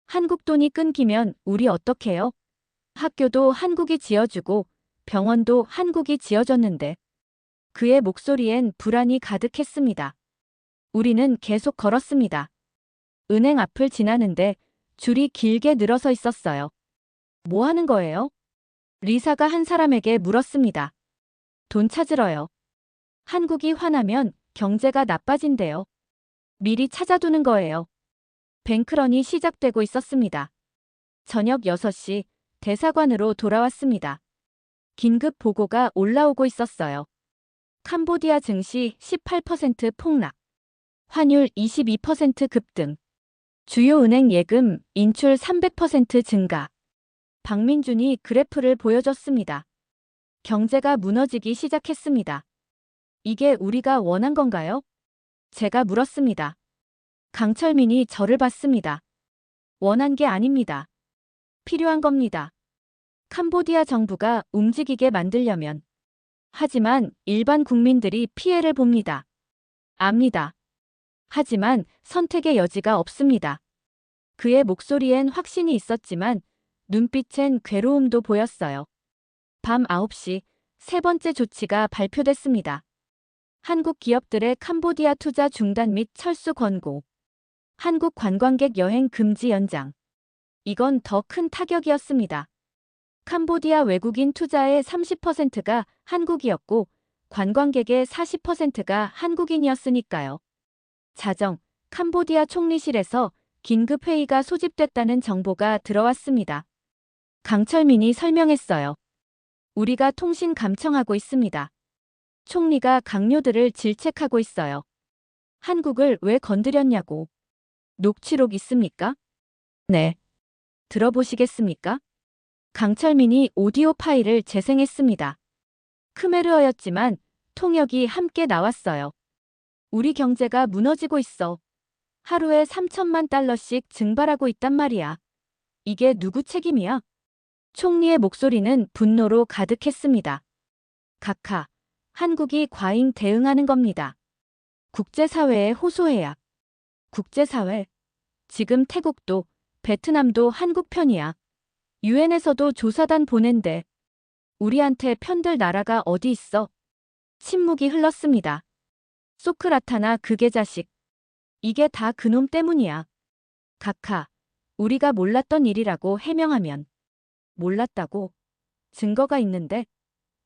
한국 돈이 끊기면 우리 어떡해요? 학교도 한국이 지어주고 병원도 한국이 지어줬는데. 그의 목소리엔 불안이 가득했습니다. 우리는 계속 걸었습니다. 은행 앞을 지나는데 줄이 길게 늘어서 있었어요. 뭐 하는 거예요? 리사가 한 사람에게 물었습니다. 돈 찾으러요. 한국이 화나면 경제가 나빠진대요. 미리 찾아두는 거예요. 뱅크런이 시작되고 있었습니다. 저녁 6시 대사관으로 돌아왔습니다. 긴급 보고가 올라오고 있었어요. 캄보디아 증시 18% 폭락, 환율 22% 급등, 주요 은행 예금 인출 300% 증가. 박민준이 그래프를 보여줬습니다. 경제가 무너지기 시작했습니다. 이게 우리가 원한 건가요? 제가 물었습니다. 강철민이 저를 봤습니다. 원한 게 아닙니다. 필요한 겁니다. 캄보디아 정부가 움직이게 만들려면. 하지만 일반 국민들이 피해를 봅니다. 압니다. 하지만 선택의 여지가 없습니다. 그의 목소리엔 확신이 있었지만 눈빛엔 괴로움도 보였어요. 밤 9시 세 번째 조치가 발표됐습니다. 한국 기업들의 캄보디아 투자 중단 및 철수 권고. 한국 관광객 여행 금지 연장. 이건 더 큰 타격이었습니다. 캄보디아 외국인 투자의 30%가 한국이었고 관광객의 40%가 한국인이었으니까요. 자정, 캄보디아 총리실에서 긴급 회의가 소집됐다는 정보가 들어왔습니다. 강철민이 설명했어요. 우리가 통신 감청하고 있습니다. 총리가 강요들을 질책하고 있어요. 한국을 왜 건드렸냐고. 녹취록 있습니까? 네. 들어보시겠습니까? 강철민이 오디오 파일을 재생했습니다. 크메르어였지만 통역이 함께 나왔어요. 우리 경제가 무너지고 있어. 하루에 3천만 달러씩 증발하고 있단 말이야. 이게 누구 책임이야? 총리의 목소리는 분노로 가득했습니다. 각하, 한국이 과잉 대응하는 겁니다. 국제사회에 호소해야. 국제사회. 지금 태국도, 베트남도 한국 편이야. 유엔에서도 조사단 보낸대. 우리한테 편들 나라가 어디 있어? 침묵이 흘렀습니다. 소크라타나 그게 자식. 이게 다 그놈 때문이야. 각하, 우리가 몰랐던 일이라고 해명하면. 몰랐다고? 증거가 있는데?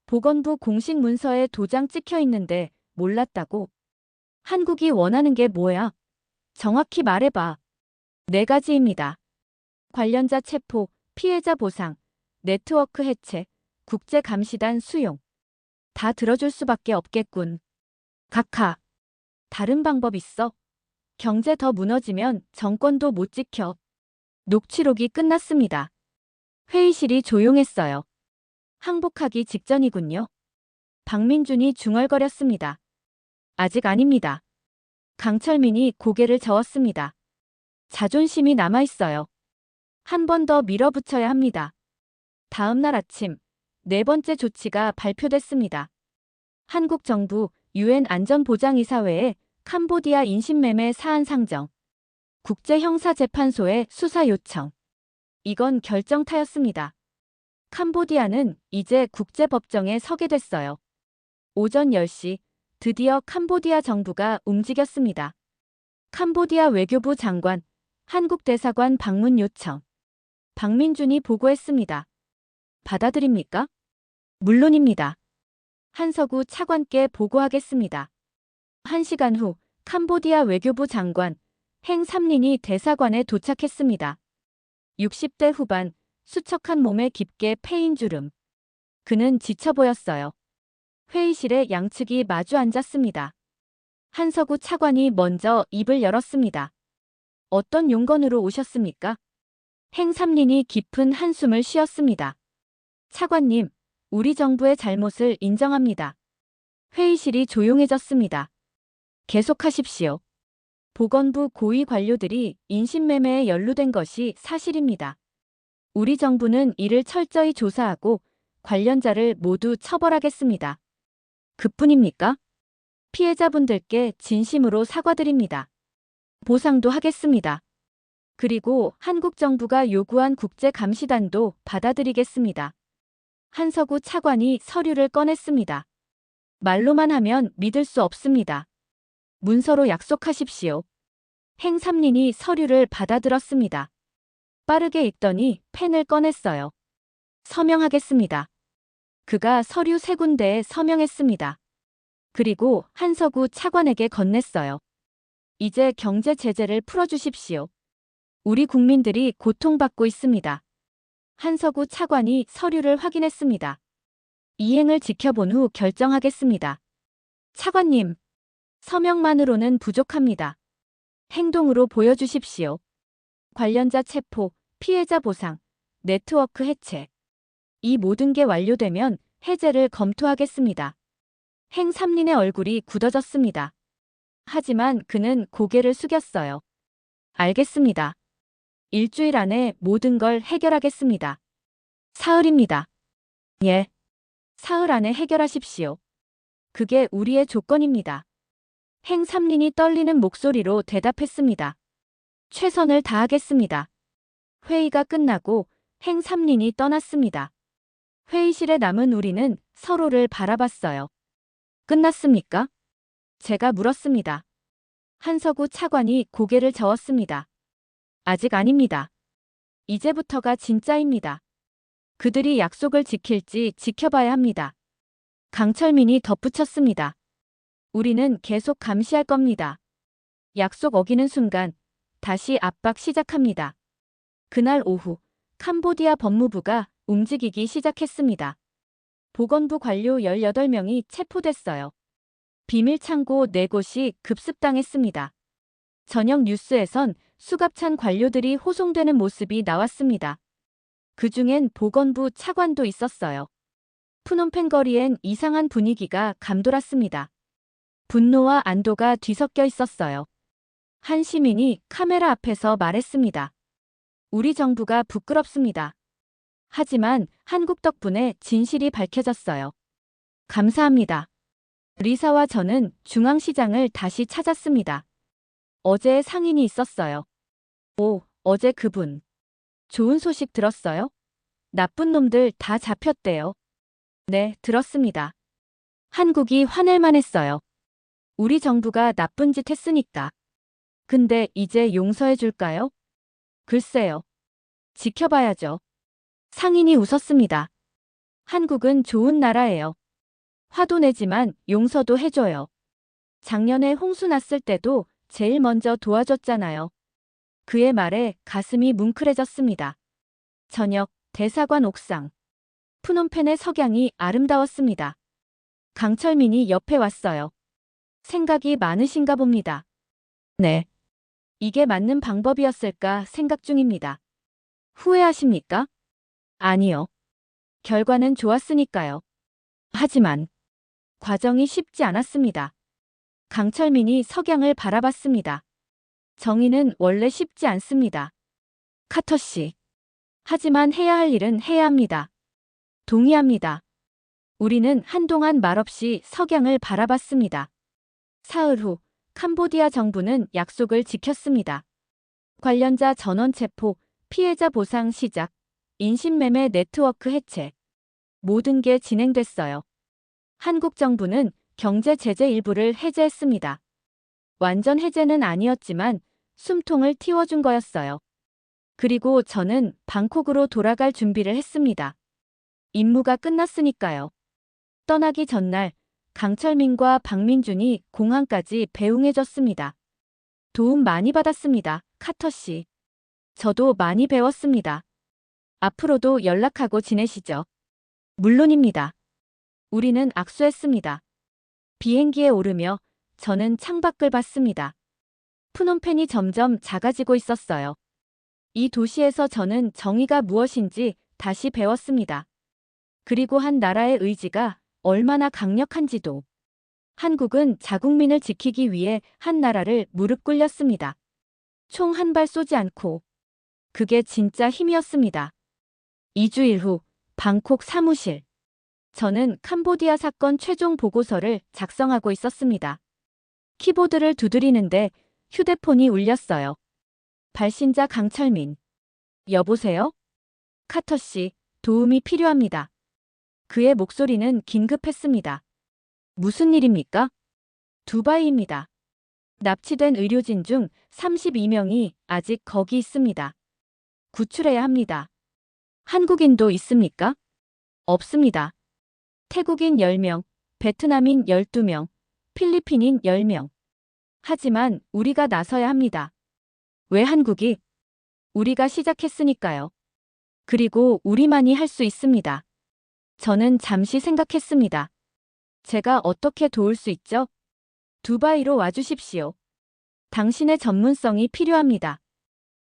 보건부 공식 문서에 도장 찍혀 있는데 몰랐다고? 한국이 원하는 게 뭐야? 정확히 말해봐. 4가지입니다. 관련자 체포, 피해자 보상, 네트워크 해체, 국제감시단 수용. 다 들어줄 수밖에 없겠군. 각하. 다른 방법 있어? 경제 더 무너지면 정권도 못 지켜. 녹취록이 끝났습니다. 회의실이 조용했어요. 항복하기 직전이군요. 박민준이 중얼거렸습니다. 아직 아닙니다. 강철민이 고개를 저었습니다. 자존심이 남아있어요. 한 번 더 밀어붙여야 합니다. 다음 날 아침 4번째 조치가 발표됐습니다. 한국 정부 유엔 안전보장이사회에 캄보디아 인신매매 사안 상정. 국제형사재판소에 수사 요청. 이건 결정타였습니다. 캄보디아는 이제 국제법정에 서게 됐어요. 오전 10시 드디어 캄보디아 정부가 움직였습니다. 캄보디아 외교부 장관, 한국 대사관 방문 요청. 박민준이 보고했습니다. 받아들입니까? 물론입니다. 한석우 차관께 보고하겠습니다. 1시간 후 캄보디아 외교부 장관 행 삼린이 대사관에 도착했습니다. 60대 후반, 수척한 몸에 깊게 패인 주름. 그는 지쳐 보였어요. 회의실에 양측이 마주 앉았습니다. 한석우 차관이 먼저 입을 열었습니다. 어떤 용건으로 오셨습니까? 행 삼린이 깊은 한숨을 쉬었습니다. 차관님, 우리 정부의 잘못을 인정합니다. 회의실이 조용해졌습니다. 계속하십시오. 보건부 고위 관료들이 인신매매에 연루된 것이 사실입니다. 우리 정부는 이를 철저히 조사하고 관련자를 모두 처벌하겠습니다. 그뿐입니까? 피해자분들께 진심으로 사과드립니다. 보상도 하겠습니다. 그리고 한국 정부가 요구한 국제감시단도 받아들이겠습니다. 한석우 차관이 서류를 꺼냈습니다. 말로만 하면 믿을 수 없습니다. 문서로 약속하십시오. 행삼린이 서류를 받아들었습니다. 빠르게 읽더니 펜을 꺼냈어요. 서명하겠습니다. 그가 서류 3군데에 서명했습니다. 그리고 한석우 차관에게 건넸어요. 이제 경제 제재를 풀어주십시오. 우리 국민들이 고통받고 있습니다. 한석우 차관이 서류를 확인했습니다. 이행을 지켜본 후 결정하겠습니다. 차관님, 서명만으로는 부족합니다. 행동으로 보여주십시오. 관련자 체포, 피해자 보상, 네트워크 해체. 이 모든 게 완료되면 해제를 검토하겠습니다. 행삼린의 얼굴이 굳어졌습니다. 하지만 그는 고개를 숙였어요. 알겠습니다. 일주일 안에 모든 걸 해결하겠습니다. 사흘입니다. 예. 사흘 안에 해결하십시오. 그게 우리의 조건입니다. 행삼린이 떨리는 목소리로 대답했습니다. 최선을 다하겠습니다. 회의가 끝나고 행삼린이 떠났습니다. 회의실에 남은 우리는 서로를 바라봤어요. 끝났습니까? 제가 물었습니다. 한석우 차관이 고개를 저었습니다. 아직 아닙니다. 이제부터가 진짜입니다. 그들이 약속을 지킬지 지켜봐야 합니다. 강철민이 덧붙였습니다. 우리는 계속 감시할 겁니다. 약속 어기는 순간 다시 압박 시작합니다. 그날 오후 캄보디아 법무부가 움직이기 시작했습니다. 보건부 관료 18명이 체포됐어요. 비밀 창고 4곳이 급습당했습니다. 저녁 뉴스에선 수갑찬 관료들이 호송되는 모습이 나왔습니다. 그중엔 보건부 차관도 있었어요. 푸놈펜 거리엔 이상한 분위기가 감돌았습니다. 분노와 안도가 뒤섞여 있었어요. 한 시민이 카메라 앞에서 말했습니다. 우리 정부가 부끄럽습니다. 하지만 한국 덕분에 진실이 밝혀졌어요. 감사합니다. 리사와 저는 중앙시장을 다시 찾았습니다. 어제 상인이 있었어요. 오, 어제 그분. 좋은 소식 들었어요? 나쁜 놈들 다 잡혔대요. 네, 들었습니다. 한국이 화낼만 했어요. 우리 정부가 나쁜 짓 했으니까. 근데 이제 용서해 줄까요? 글쎄요. 지켜봐야죠. 상인이 웃었습니다. 한국은 좋은 나라예요. 화도 내지만 용서도 해줘요. 작년에 홍수 났을 때도 제일 먼저 도와줬잖아요. 그의 말에 가슴이 뭉클해졌습니다. 저녁 대사관 옥상. 푸놈펜의 석양이 아름다웠습니다. 강철민이 옆에 왔어요. 생각이 많으신가 봅니다. 네. 이게 맞는 방법이었을까 생각 중입니다. 후회하십니까? 아니요. 결과는 좋았으니까요. 하지만 과정이 쉽지 않았습니다. 강철민이 석양을 바라봤습니다. 정의는 원래 쉽지 않습니다. 카터 씨. 하지만 해야 할 일은 해야 합니다. 동의합니다. 우리는 한동안 말없이 석양을 바라봤습니다. 사흘 후 캄보디아 정부는 약속을 지켰습니다. 관련자 전원 체포, 피해자 보상 시작, 인신매매 네트워크 해체. 모든 게 진행됐어요. 한국 정부는 경제 제재 일부를 해제했습니다. 완전 해제는 아니었지만 숨통을 틔워준 거였어요. 그리고 저는 방콕으로 돌아갈 준비를 했습니다. 임무가 끝났으니까요. 떠나기 전날 강철민과 박민준이 공항까지 배웅해줬습니다. 도움 많이 받았습니다, 카터 씨. 저도 많이 배웠습니다. 앞으로도 연락하고 지내시죠. 물론입니다. 우리는 악수했습니다. 비행기에 오르며 저는 창밖을 봤습니다. 푸놈펜이 점점 작아지고 있었어요. 이 도시에서 저는 정의가 무엇인지 다시 배웠습니다. 그리고 한 나라의 의지가 얼마나 강력한지도. 한국은 자국민을 지키기 위해 한 나라를 무릎 꿇렸습니다. 총 한 발 쏘지 않고. 그게 진짜 힘이었습니다. 2주일 후 방콕 사무실. 저는 캄보디아 사건 최종 보고서를 작성하고 있었습니다. 키보드를 두드리는데 휴대폰이 울렸어요. 발신자 강철민. 여보세요? 카터 씨, 도움이 필요합니다. 그의 목소리는 긴급했습니다. 무슨 일입니까? 두바이입니다. 납치된 의료진 중 32명이 아직 거기 있습니다. 구출해야 합니다. 한국인도 있습니까? 없습니다. 태국인 10명, 베트남인 12명, 필리핀인 10명. 하지만 우리가 나서야 합니다. 왜 한국이? 우리가 시작했으니까요. 그리고 우리만이 할 수 있습니다. 저는 잠시 생각했습니다. 제가 어떻게 도울 수 있죠? 두바이로 와주십시오. 당신의 전문성이 필요합니다.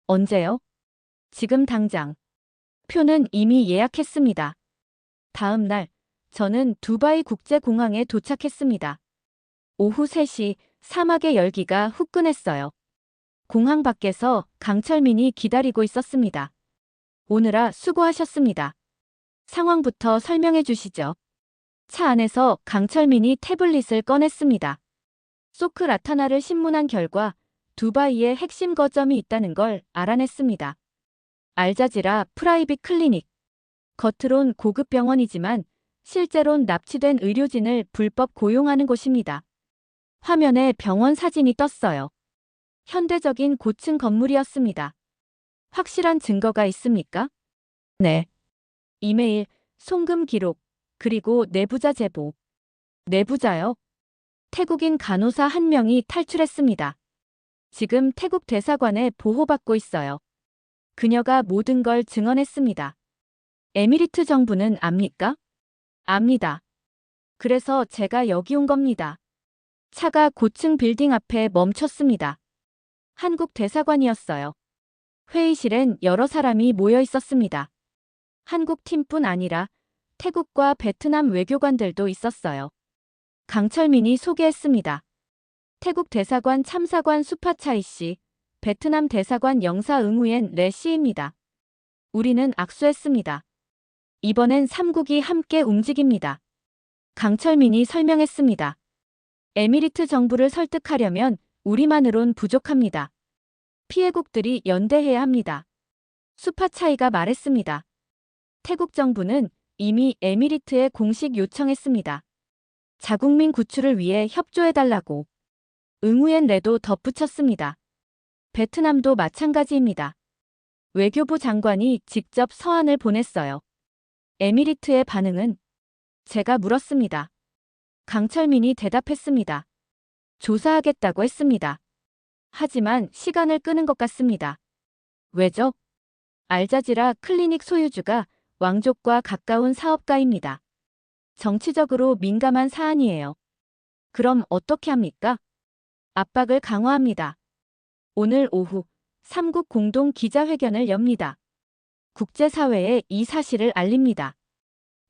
언제요? 지금 당장. 표는 이미 예약했습니다. 다음 날, 저는 두바이 국제공항에 도착했습니다. 오후 3시 사막의 열기가 후끈했어요. 공항 밖에서 강철민이 기다리고 있었습니다. 오느라 수고하셨습니다. 상황부터 설명해 주시죠. 차 안에서 강철민이 태블릿을 꺼냈습니다. 소크라타나를 신문한 결과 두바이에 핵심 거점이 있다는 걸 알아냈습니다. 알자지라 프라이빗 클리닉. 겉으론 고급 병원이지만 실제론 납치된 의료진을 불법 고용하는 곳입니다. 화면에 병원 사진이 떴어요. 현대적인 고층 건물이었습니다. 확실한 증거가 있습니까? 네. 이메일, 송금 기록, 그리고 내부자 제보. 내부자요? 태국인 간호사 한 명이 탈출했습니다. 지금 태국 대사관에 보호받고 있어요. 그녀가 모든 걸 증언했습니다. 에미리트 정부는 압니까? 압니다. 그래서 제가 여기 온 겁니다. 차가 고층 빌딩 앞에 멈췄습니다. 한국 대사관이었어요. 회의실엔 여러 사람이 모여 있었습니다. 한국 팀뿐 아니라 태국과 베트남 외교관들도 있었어요. 강철민이 소개했습니다. 태국 대사관 참사관 수파차이 씨, 베트남 대사관 영사 응우옌 레 씨입니다. 우리는 악수했습니다. 이번엔 3국이 함께 움직입니다. 강철민이 설명했습니다. 에미리트 정부를 설득하려면 우리만으론 부족합니다. 피해국들이 연대해야 합니다. 수파차이가 말했습니다. 태국 정부는 이미 에미리트에 공식 요청했습니다. 자국민 구출을 위해 협조해달라고. 응우옌 레도 덧붙였습니다. 베트남도 마찬가지입니다. 외교부 장관이 직접 서한을 보냈어요. 에미리트의 반응은? 제가 물었습니다. 강철민이 대답했습니다. 조사하겠다고 했습니다. 하지만 시간을 끄는 것 같습니다. 왜죠? 알자지라 클리닉 소유주가 왕족과 가까운 사업가입니다. 정치적으로 민감한 사안이에요. 그럼 어떻게 합니까? 압박을 강화합니다. 오늘 오후 3국 공동 기자회견을 엽니다. 국제사회에 이 사실을 알립니다.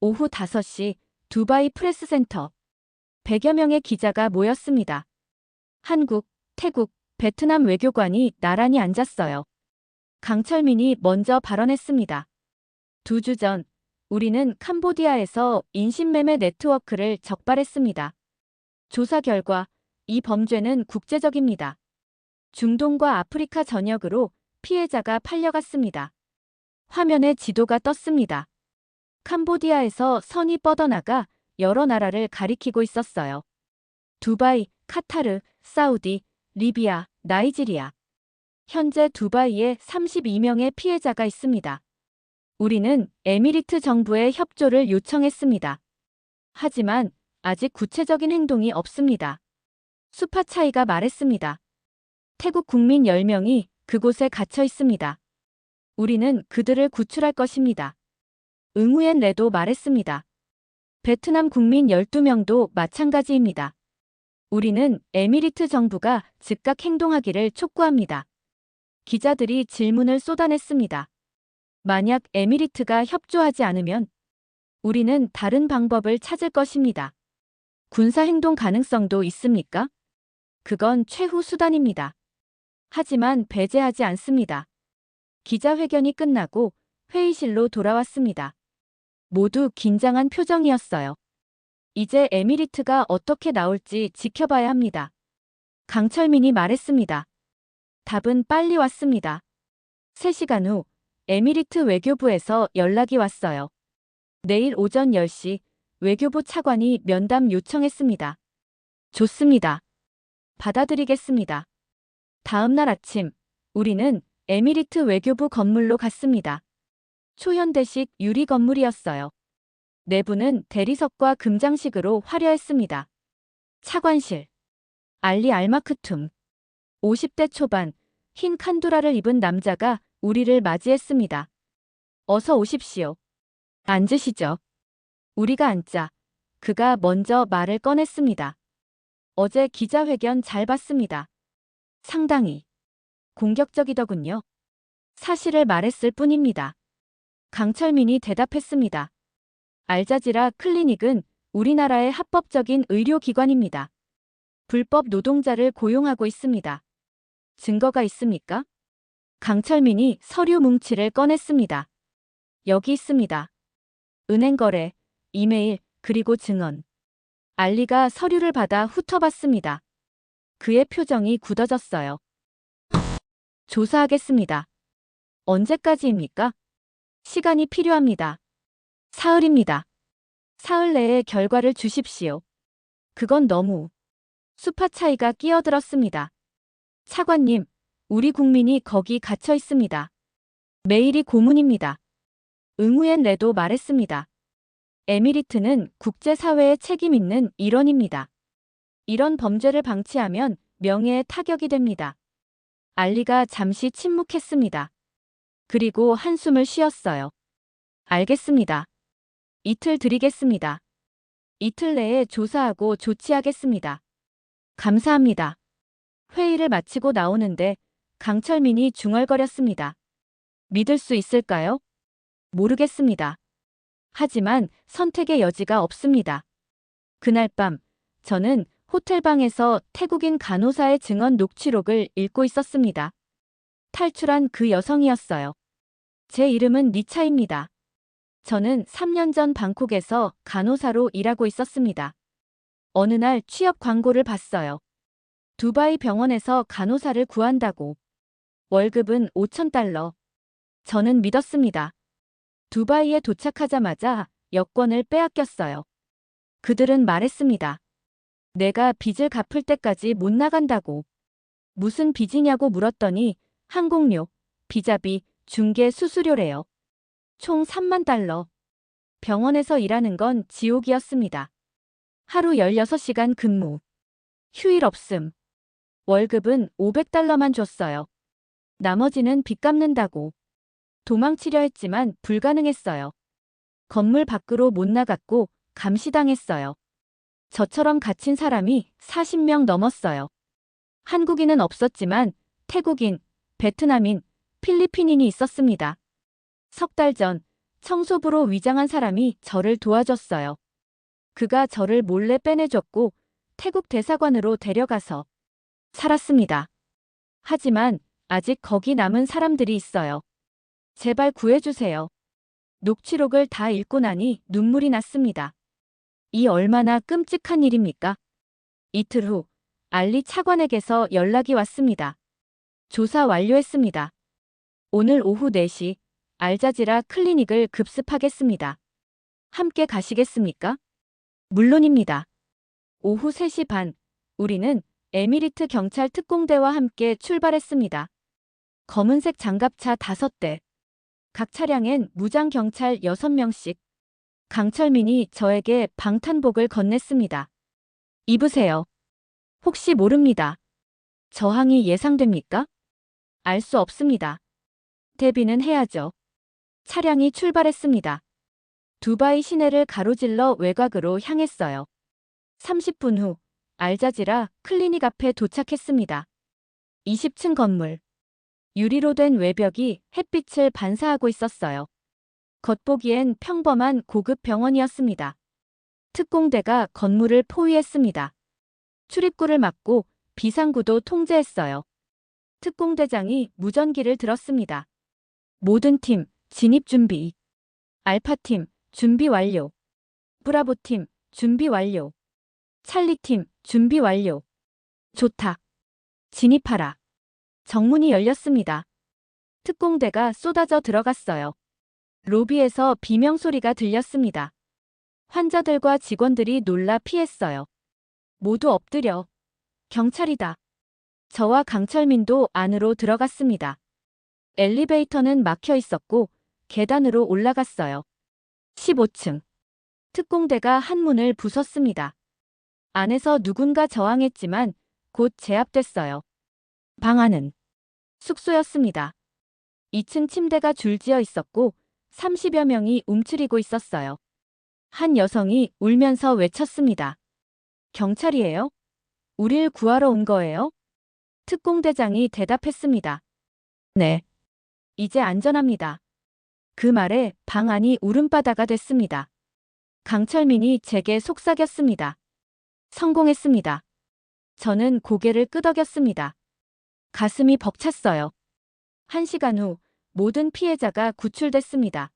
오후 5시 두바이 프레스센터. 100여 명의 기자가 모였습니다. 한국, 태국, 베트남 외교관이 나란히 앉았어요. 강철민이 먼저 발언했습니다. 2주 전, 우리는 캄보디아에서 인신매매 네트워크를 적발했습니다. 조사 결과 이 범죄는 국제적입니다. 중동과 아프리카 전역으로 피해자가 팔려갔습니다. 화면에 지도가 떴습니다. 캄보디아에서 선이 뻗어나가 여러 나라를 가리키고 있었어요. 두바이, 카타르, 사우디, 리비아, 나이지리아. 현재 두바이에 32명의 피해자가 있습니다. 우리는 에미리트 정부의 협조를 요청했습니다. 하지만 아직 구체적인 행동이 없습니다. 수파차이가 말했습니다. 태국 국민 10명이 그곳에 갇혀 있습니다. 우리는 그들을 구출할 것입니다. 응우옌 레도 말했습니다. 베트남 국민 12명도 마찬가지입니다. 우리는 에미리트 정부가 즉각 행동하기를 촉구합니다. 기자들이 질문을 쏟아냈습니다. 만약 에미리트가 협조하지 않으면 우리는 다른 방법을 찾을 것입니다. 군사 행동 가능성도 있습니까? 그건 최후 수단입니다. 하지만 배제하지 않습니다. 기자회견이 끝나고 회의실로 돌아왔습니다. 모두 긴장한 표정이었어요. 이제 에미리트가 어떻게 나올지 지켜봐야 합니다. 강철민이 말했습니다. 답은 빨리 왔습니다. 3시간 후 에미리트 외교부에서 연락이 왔어요. 내일 오전 10시 외교부 차관이 면담 요청했습니다. 좋습니다. 받아들이겠습니다. 다음 날 아침 우리는 에미리트 외교부 건물로 갔습니다. 초현대식 유리 건물이었어요. 내부는 대리석과 금장식으로 화려했습니다. 차관실. 알리 알마크툼. 50대 초반 흰 칸두라를 입은 남자가 우리를 맞이했습니다. 어서 오십시오. 앉으시죠. 우리가 앉자 그가 먼저 말을 꺼냈습니다. 어제 기자회견 잘 봤습니다. 상당히 공격적이더군요. 사실을 말했을 뿐입니다. 강철민이 대답했습니다. 알자지라 클리닉은 우리나라의 합법적인 의료기관입니다. 불법 노동자를 고용하고 있습니다. 증거가 있습니까? 강철민이 서류 뭉치를 꺼냈습니다. 여기 있습니다. 은행 거래, 이메일, 그리고 증언. 알리가 서류를 받아 훑어봤습니다. 그의 표정이 굳어졌어요. 조사하겠습니다. 언제까지입니까? 시간이 필요합니다. 사흘입니다. 사흘 내에 결과를 주십시오. 그건 너무. 수파 차이가 끼어들었습니다. 차관님, 우리 국민이 거기 갇혀 있습니다. 메일이 고문입니다. 응우엔 레도 말했습니다. 에미리트는 국제사회의 책임 있는 일원입니다. 이런 범죄를 방치하면 명예에 타격이 됩니다. 알리가 잠시 침묵했습니다. 그리고 한숨을 쉬었어요. 알겠습니다. 이틀 드리겠습니다. 이틀 내에 조사하고 조치하겠습니다. 감사합니다. 회의를 마치고 나오는데 강철민이 중얼거렸습니다. 믿을 수 있을까요? 모르겠습니다. 하지만 선택의 여지가 없습니다. 그날 밤 저는 호텔방에서 태국인 간호사의 증언 녹취록을 읽고 있었습니다. 탈출한 그 여성이었어요. 제 이름은 리차입니다. 저는 3년 전 방콕에서 간호사로 일하고 있었습니다. 어느 날 취업 광고를 봤어요. 두바이 병원에서 간호사를 구한다고. 월급은 5,000달러. 저는 믿었습니다. 두바이에 도착하자마자 여권을 빼앗겼어요. 그들은 말했습니다. 내가 빚을 갚을 때까지 못 나간다고. 무슨 빚이냐고 물었더니 항공료, 비자비, 중개 수수료래요. 총 3만 달러. 병원에서 일하는 건 지옥이었습니다. 하루 16시간 근무. 휴일 없음. 월급은 500달러만 줬어요. 나머지는 빚 갚는다고. 도망치려 했지만 불가능했어요. 건물 밖으로 못 나갔고 감시당했어요. 저처럼 갇힌 사람이 40명 넘었어요. 한국인은 없었지만 태국인, 베트남인, 필리핀인이 있었습니다. 석 달 전 청소부로 위장한 사람이 저를 도와줬어요. 그가 저를 몰래 빼내줬고 태국 대사관으로 데려가서 살았습니다. 하지만 아직 거기 남은 사람들이 있어요. 제발 구해주세요. 녹취록을 다 읽고 나니 눈물이 났습니다. 이 얼마나 끔찍한 일입니까? 이틀 후 알리 차관에게서 연락이 왔습니다. 조사 완료했습니다. 오늘 오후 4시 알자지라 클리닉을 급습하겠습니다. 함께 가시겠습니까? 물론입니다. 오후 3시 반 우리는 에미리트 경찰 특공대와 함께 출발했습니다. 검은색 장갑차 5대. 각 차량엔 무장 경찰 6명씩. 강철민이 저에게 방탄복을 건넸습니다. 입으세요. 혹시 모릅니다. 저항이 예상됩니까? 알 수 없습니다. 대비는 해야죠. 차량이 출발했습니다. 두바이 시내를 가로질러 외곽으로 향했어요. 30분 후 알자지라 클리닉 앞에 도착했습니다. 20층 건물. 유리로 된 외벽이 햇빛을 반사하고 있었어요. 겉보기엔 평범한 고급 병원이었습니다. 특공대가 건물을 포위했습니다. 출입구를 막고 비상구도 통제했어요. 특공대장이 무전기를 들었습니다. 모든 팀, 진입 준비. 알파팀, 준비 완료. 브라보팀, 준비 완료. 찰리팀, 준비 완료. 좋다. 진입하라. 정문이 열렸습니다. 특공대가 쏟아져 들어갔어요. 로비에서 비명소리가 들렸습니다. 환자들과 직원들이 놀라 피했어요. 모두 엎드려. 경찰이다. 저와 강철민도 안으로 들어갔습니다. 엘리베이터는 막혀 있었고 계단으로 올라갔어요. 15층. 특공대가 한 문을 부쉈습니다. 안에서 누군가 저항했지만 곧 제압됐어요. 방 안은 숙소였습니다. 2층 침대가 줄지어 있었고 30여 명이 움츠리고 있었어요. 한 여성이 울면서 외쳤습니다. 경찰이에요? 우릴 구하러 온 거예요? 특공대장이 대답했습니다. 네. 이제 안전합니다. 그 말에 방 안이 울음바다가 됐습니다. 강철민이 제게 속삭였습니다. 성공했습니다. 저는 고개를 끄덕였습니다. 가슴이 벅찼어요. 1시간 후 모든 피해자가 구출됐습니다.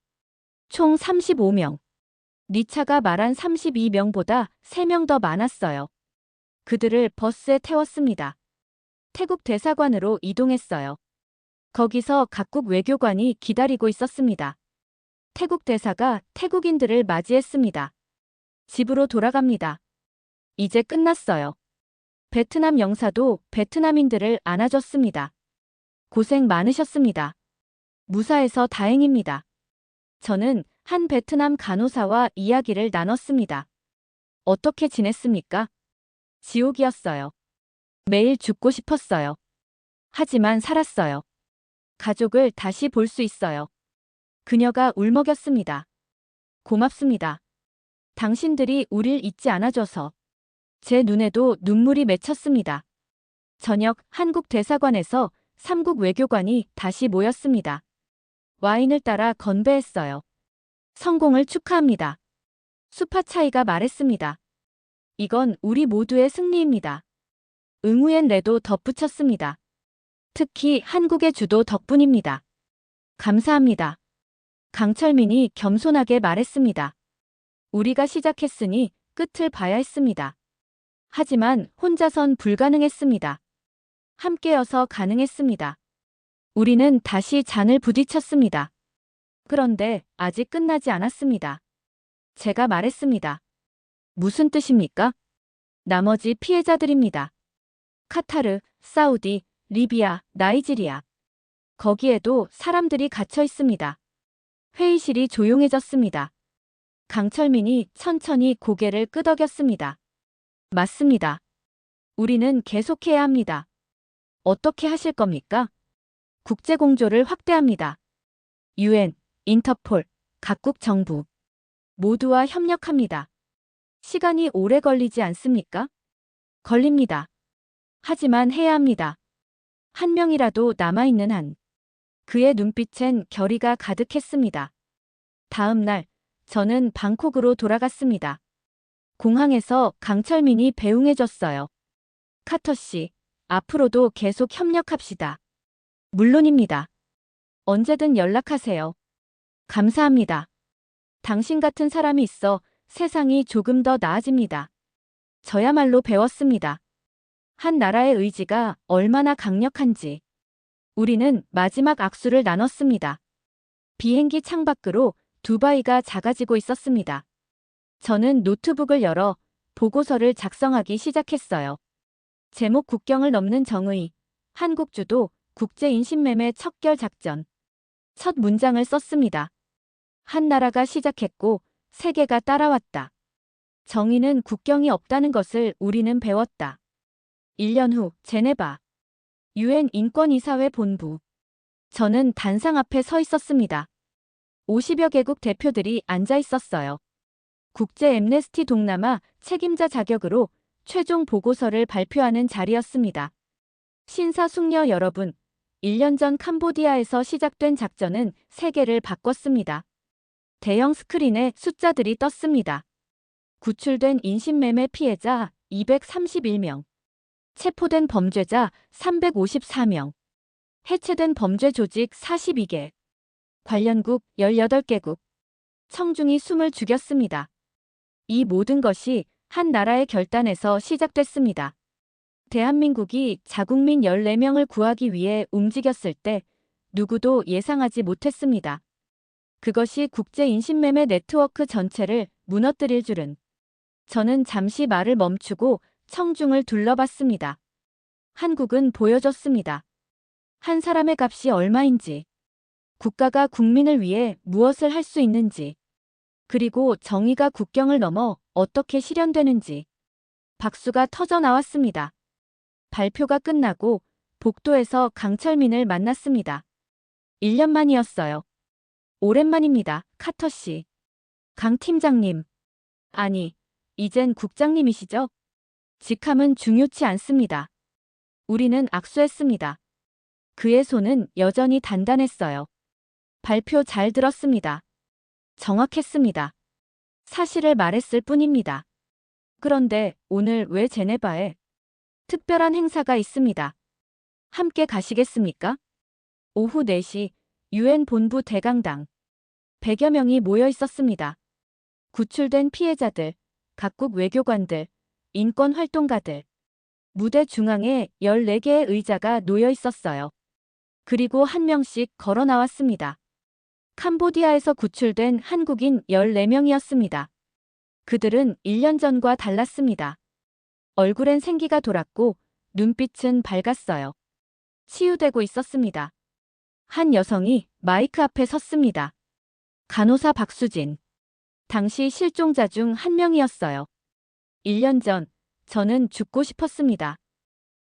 총 35명. 리차가 말한 32명보다 3명 더 많았어요. 그들을 버스에 태웠습니다. 태국 대사관으로 이동했어요. 거기서 각국 외교관이 기다리고 있었습니다. 태국 대사가 태국인들을 맞이했습니다. 집으로 돌아갑니다. 이제 끝났어요. 베트남 영사도 베트남인들을 안아줬습니다. 고생 많으셨습니다. 무사해서 다행입니다. 저는 한 베트남 간호사와 이야기를 나눴습니다. 어떻게 지냈습니까? 지옥이었어요. 매일 죽고 싶었어요. 하지만 살았어요. 가족을 다시 볼 수 있어요. 그녀가 울먹였습니다. 고맙습니다. 당신들이 우릴 잊지 않아줘서. 제 눈에도 눈물이 맺혔습니다. 저녁 한국 대사관에서 3국 외교관이 다시 모였습니다. 와인을 따라 건배했어요. 성공을 축하합니다. 수파차이가 말했습니다. 이건 우리 모두의 승리입니다. 응우엔 레도 덧붙였습니다. 특히 한국의 주도 덕분입니다. 감사합니다. 강철민이 겸손하게 말했습니다. 우리가 시작했으니 끝을 봐야 했습니다. 하지만 혼자선 불가능했습니다. 함께여서 가능했습니다. 우리는 다시 잔을 부딪혔습니다. 그런데 아직 끝나지 않았습니다. 제가 말했습니다. 무슨 뜻입니까? 나머지 피해자들입니다. 카타르, 사우디, 리비아, 나이지리아. 거기에도 사람들이 갇혀 있습니다. 회의실이 조용해졌습니다. 강철민이 천천히 고개를 끄덕였습니다. 맞습니다. 우리는 계속해야 합니다. 어떻게 하실 겁니까? 국제공조를 확대합니다. UN, 인터폴, 각국 정부 모두와 협력합니다. 시간이 오래 걸리지 않습니까? 걸립니다. 하지만 해야 합니다. 한 명이라도 남아있는 한. 그의 눈빛엔 결의가 가득했습니다. 다음 날 저는 방콕으로 돌아갔습니다. 공항에서 강철민이 배웅해줬어요. 카터 씨, 앞으로도 계속 협력합시다. 물론입니다. 언제든 연락하세요. 감사합니다. 당신 같은 사람이 있어 세상이 조금 더 나아집니다. 저야말로 배웠습니다. 한 나라의 의지가 얼마나 강력한지. 우리는 마지막 악수를 나눴습니다. 비행기 창밖으로 두바이가 작아지고 있었습니다. 저는 노트북을 열어 보고서를 작성하기 시작했어요. 제목 국경을 넘는 정의, 한국 주도, 국제인신매매 척결 작전. 첫 문장을 썼습니다. 한 나라가 시작했고 세계가 따라왔다. 정의는 국경이 없다는 것을 우리는 배웠다. 1년 후 제네바. UN 인권이사회 본부. 저는 단상 앞에 서 있었습니다. 50여 개국 대표들이 앉아 있었어요. 국제 엠네스티 동남아 책임자 자격으로 최종 보고서를 발표하는 자리였습니다. 신사숙녀 여러분, 1년 전 캄보디아에서 시작된 작전은 세계를 바꿨습니다. 대형 스크린에 숫자들이 떴습니다. 구출된 인신매매 피해자 231명, 체포된 범죄자 354명, 해체된 범죄 조직 42개, 관련국 18개국, 청중이 숨을 죽였습니다. 이 모든 것이 한 나라의 결단에서 시작됐습니다. 대한민국이 자국민 14명을 구하기 위해 움직였을 때 누구도 예상하지 못했습니다. 그것이 국제 인신매매 네트워크 전체를 무너뜨릴 줄은. 저는 잠시 말을 멈추고 청중을 둘러봤습니다. 한국은 보여줬습니다. 한 사람의 값이 얼마인지, 국가가 국민을 위해 무엇을 할 수 있는지, 그리고 정의가 국경을 넘어 어떻게 실현되는지. 박수가 터져 나왔습니다. 발표가 끝나고 복도에서 강철민을 만났습니다. 1년 만이었어요. 오랜만입니다, 카터 씨. 강 팀장님. 아니, 이젠 국장님이시죠? 직함은 중요치 않습니다. 우리는 악수했습니다. 그의 손은 여전히 단단했어요. 발표 잘 들었습니다. 정확했습니다. 사실을 말했을 뿐입니다. 그런데 오늘 왜 제네바에 특별한 행사가 있습니다. 함께 가시겠습니까? 오후 4시 UN 본부 대강당. 100여 명이 모여 있었습니다. 구출된 피해자들, 각국 외교관들, 인권활동가들. 무대 중앙에 14개의 의자가 놓여 있었어요. 그리고 한 명씩 걸어 나왔습니다. 캄보디아에서 구출된 한국인 14명이었습니다. 그들은 1년 전과 달랐습니다. 얼굴엔 생기가 돌았고 눈빛은 밝았어요. 치유되고 있었습니다. 한 여성이 마이크 앞에 섰습니다. 간호사 박수진. 당시 실종자 중 한 명이었어요. 1년 전 저는 죽고 싶었습니다.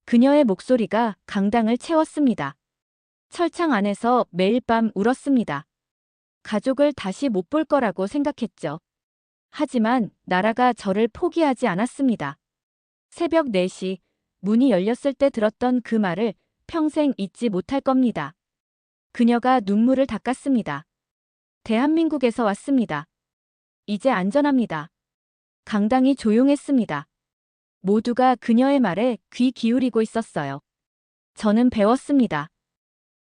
그녀의 목소리가 강당을 채웠습니다. 철창 안에서 매일 밤 울었습니다. 가족을 다시 못 볼 거라고 생각했죠. 하지만 나라가 저를 포기하지 않았습니다. 새벽 4시 문이 열렸을 때 들었던 그 말을 평생 잊지 못할 겁니다. 그녀가 눈물을 닦았습니다. 대한민국에서 왔습니다. 이제 안전합니다. 강당이 조용했습니다. 모두가 그녀의 말에 귀 기울이고 있었어요. 저는 배웠습니다.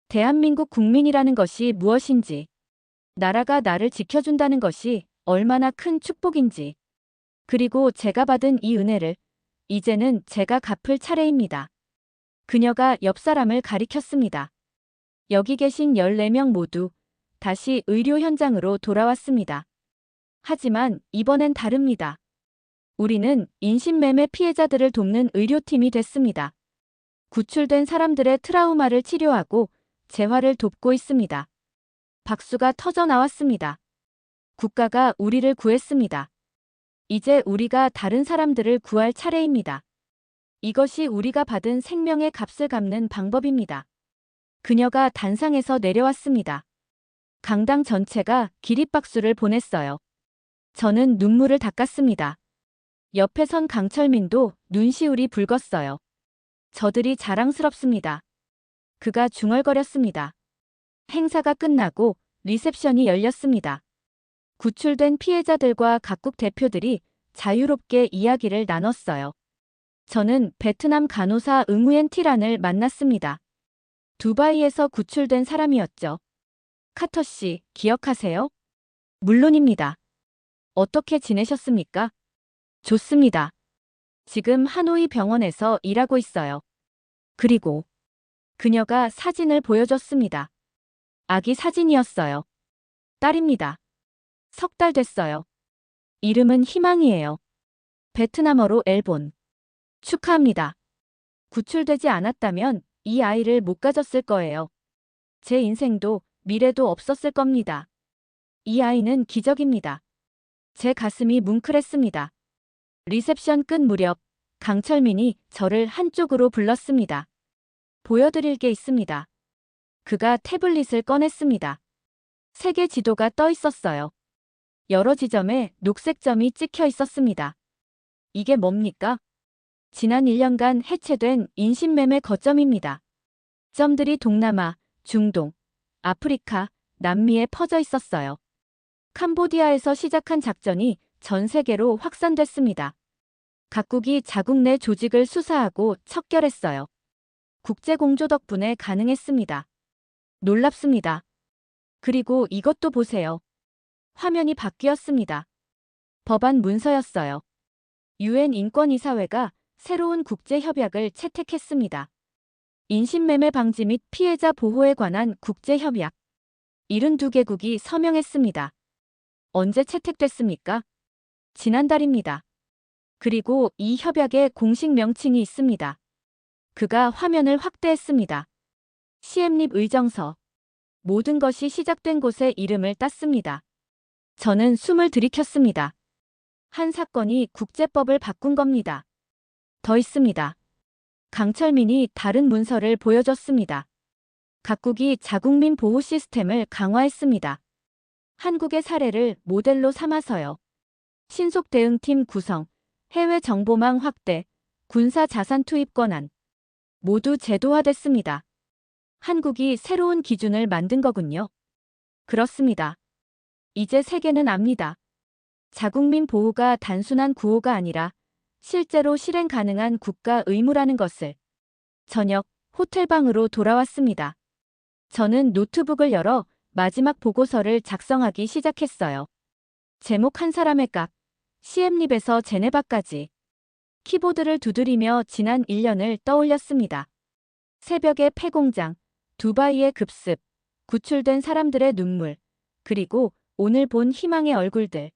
대한민국 국민이라는 것이 무엇인지, 나라가 나를 지켜준다는 것이 얼마나 큰 축복인지, 그리고 제가 받은 이 은혜를 이제는 제가 갚을 차례입니다. 그녀가 옆 사람을 가리켰습니다. 여기 계신 14명 모두 다시 의료 현장으로 돌아왔습니다. 하지만 이번엔 다릅니다. 우리는 인신매매 피해자들을 돕는 의료팀이 됐습니다. 구출된 사람들의 트라우마를 치료하고 재활을 돕고 있습니다. 박수가 터져 나왔습니다. 국가가 우리를 구했습니다. 이제 우리가 다른 사람들을 구할 차례입니다. 이것이 우리가 받은 생명의 값을 갚는 방법입니다. 그녀가 단상에서 내려왔습니다. 강당 전체가 기립박수를 보냈어요. 저는 눈물을 닦았습니다. 옆에 선 강철민도 눈시울이 붉었어요. 저들이 자랑스럽습니다. 그가 중얼거렸습니다. 행사가 끝나고 리셉션이 열렸습니다. 구출된 피해자들과 각국 대표들이 자유롭게 이야기를 나눴어요. 저는 베트남 간호사 응우엔 티란을 만났습니다. 두바이에서 구출된 사람이었죠. 카터 씨, 기억하세요? 물론입니다. 어떻게 지내셨습니까? 좋습니다. 지금 하노이 병원에서 일하고 있어요. 그리고 그녀가 사진을 보여줬습니다. 아기 사진이었어요. 딸입니다. 3달 됐어요. 이름은 희망이에요. 베트남어로 엘본. 축하합니다. 구출되지 않았다면 이 아이를 못 가졌을 거예요. 제 인생도 미래도 없었을 겁니다. 이 아이는 기적입니다. 제 가슴이 뭉클했습니다. 리셉션 끝 무렵 강철민이 저를 한쪽으로 불렀습니다. 보여드릴 게 있습니다. 그가 태블릿을 꺼냈습니다. 세계 지도가 떠 있었어요. 여러 지점에 녹색 점이 찍혀 있었습니다. 이게 뭡니까? 지난 1년간 해체된 인신매매 거점입니다. 점들이 동남아, 중동, 아프리카, 남미에 퍼져 있었어요. 캄보디아에서 시작한 작전이 전 세계로 확산됐습니다. 각국이 자국 내 조직을 수사하고 척결했어요. 국제공조 덕분에 가능했습니다. 놀랍습니다. 그리고 이것도 보세요. 화면이 바뀌었습니다. 법안 문서였어요. 유엔 인권이사회가 새로운 국제협약을 채택했습니다. 인신매매 방지 및 피해자 보호에 관한 국제협약. 72개국이 서명했습니다. 언제 채택됐습니까? 지난달입니다. 그리고 이 협약의 공식 명칭이 있습니다. 그가 화면을 확대했습니다. 시엠립 의정서. 모든 것이 시작된 곳의 이름을 땄습니다. 저는 숨을 들이켰습니다. 한 사건이 국제법을 바꾼 겁니다. 더 있습니다. 강철민이 다른 문서를 보여줬습니다. 각국이 자국민 보호 시스템을 강화했습니다. 한국의 사례를 모델로 삼아서요. 신속 대응팀 구성, 해외 정보망 확대, 군사 자산 투입 권한. 모두 제도화됐습니다. 한국이 새로운 기준을 만든 거군요. 그렇습니다. 이제 세계는 압니다. 자국민 보호가 단순한 구호가 아니라 실제로 실행 가능한 국가 의무라는 것을. 저녁, 호텔방으로 돌아왔습니다. 저는 노트북을 열어 마지막 보고서를 작성하기 시작했어요. 제목 한 사람의 값, 시엠립에서 제네바까지. 키보드를 두드리며 지난 1년을 떠올렸습니다. 새벽의 폐공장, 두바이의 급습, 구출된 사람들의 눈물, 그리고 오늘 본 희망의 얼굴들.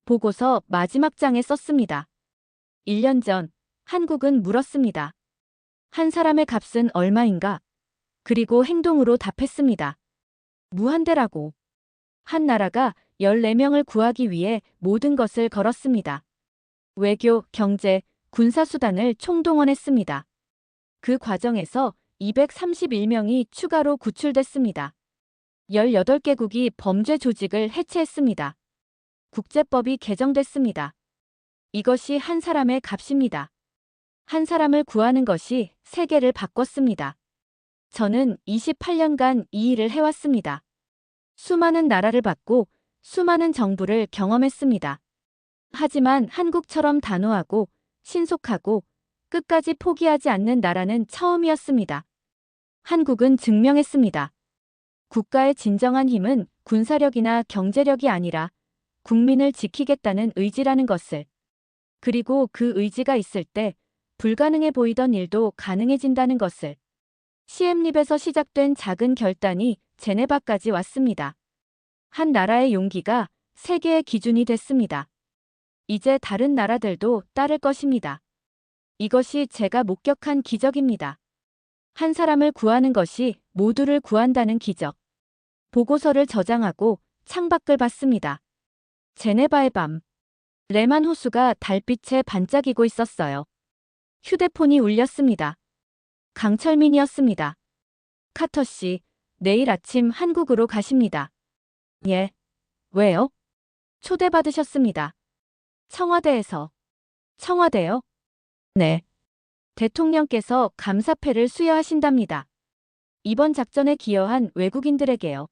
보고서 마지막 장에 썼습니다. 1년 전, 한국은 물었습니다. 한 사람의 값은 얼마인가? 그리고 행동으로 답했습니다. 무한대라고. 한 나라가 14명을 구하기 위해 모든 것을 걸었습니다. 외교, 경제, 군사수단을 총동원했습니다. 그 과정에서 231명이 추가로 구출됐습니다. 18개국이 범죄 조직을 해체했습니다. 국제법이 개정됐습니다. 이것이 한 사람의 값입니다. 한 사람을 구하는 것이 세계를 바꿨습니다. 저는 28년간 이 일을 해왔습니다. 수많은 나라를 받고 수많은 정부를 경험했습니다. 하지만 한국처럼 단호하고 신속하고 끝까지 포기하지 않는 나라는 처음이었습니다. 한국은 증명했습니다. 국가의 진정한 힘은 군사력이나 경제력이 아니라 국민을 지키겠다는 의지라는 것을. 그리고 그 의지가 있을 때 불가능해 보이던 일도 가능해진다는 것을. 시엠립에서 시작된 작은 결단이 제네바까지 왔습니다. 한 나라의 용기가 세계의 기준이 됐습니다. 이제 다른 나라들도 따를 것입니다. 이것이 제가 목격한 기적입니다. 한 사람을 구하는 것이 모두를 구한다는 기적. 보고서를 저장하고 창밖을 봤습니다. 제네바의 밤. 레만 호수가 달빛에 반짝이고 있었어요. 휴대폰이 울렸습니다. 강철민이었습니다. 카터 씨, 내일 아침 한국으로 가십니다. 예. 왜요? 초대받으셨습니다. 청와대에서. 청와대요? 네. 대통령께서 감사패를 수여하신답니다. 이번 작전에 기여한 외국인들에게요.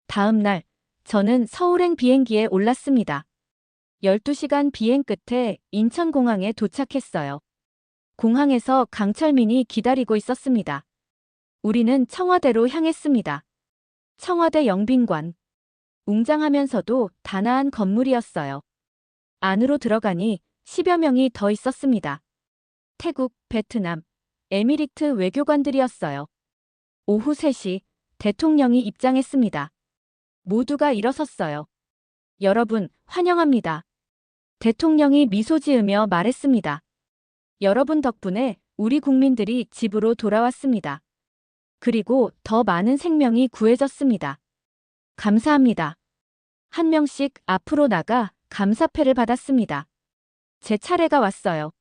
다음 날, 저는 서울행 비행기에 올랐습니다. 12시간 비행 끝에 인천공항에 도착했어요. 공항에서 강철민이 기다리고 있었습니다. 우리는 청와대로 향했습니다. 청와대 영빈관. 웅장하면서도 단아한 건물이었어요. 안으로 들어가니 10여 명이 더 있었습니다. 태국, 베트남, 에미리트 외교관들이었어요. 오후 3시 대통령이 입장했습니다. 모두가 일어섰어요. 여러분, 환영합니다. 대통령이 미소 지으며 말했습니다. 여러분 덕분에 우리 국민들이 집으로 돌아왔습니다. 그리고 더 많은 생명이 구해졌습니다. 감사합니다. 한 명씩 앞으로 나가 감사패를 받았습니다. 제 차례가 왔어요.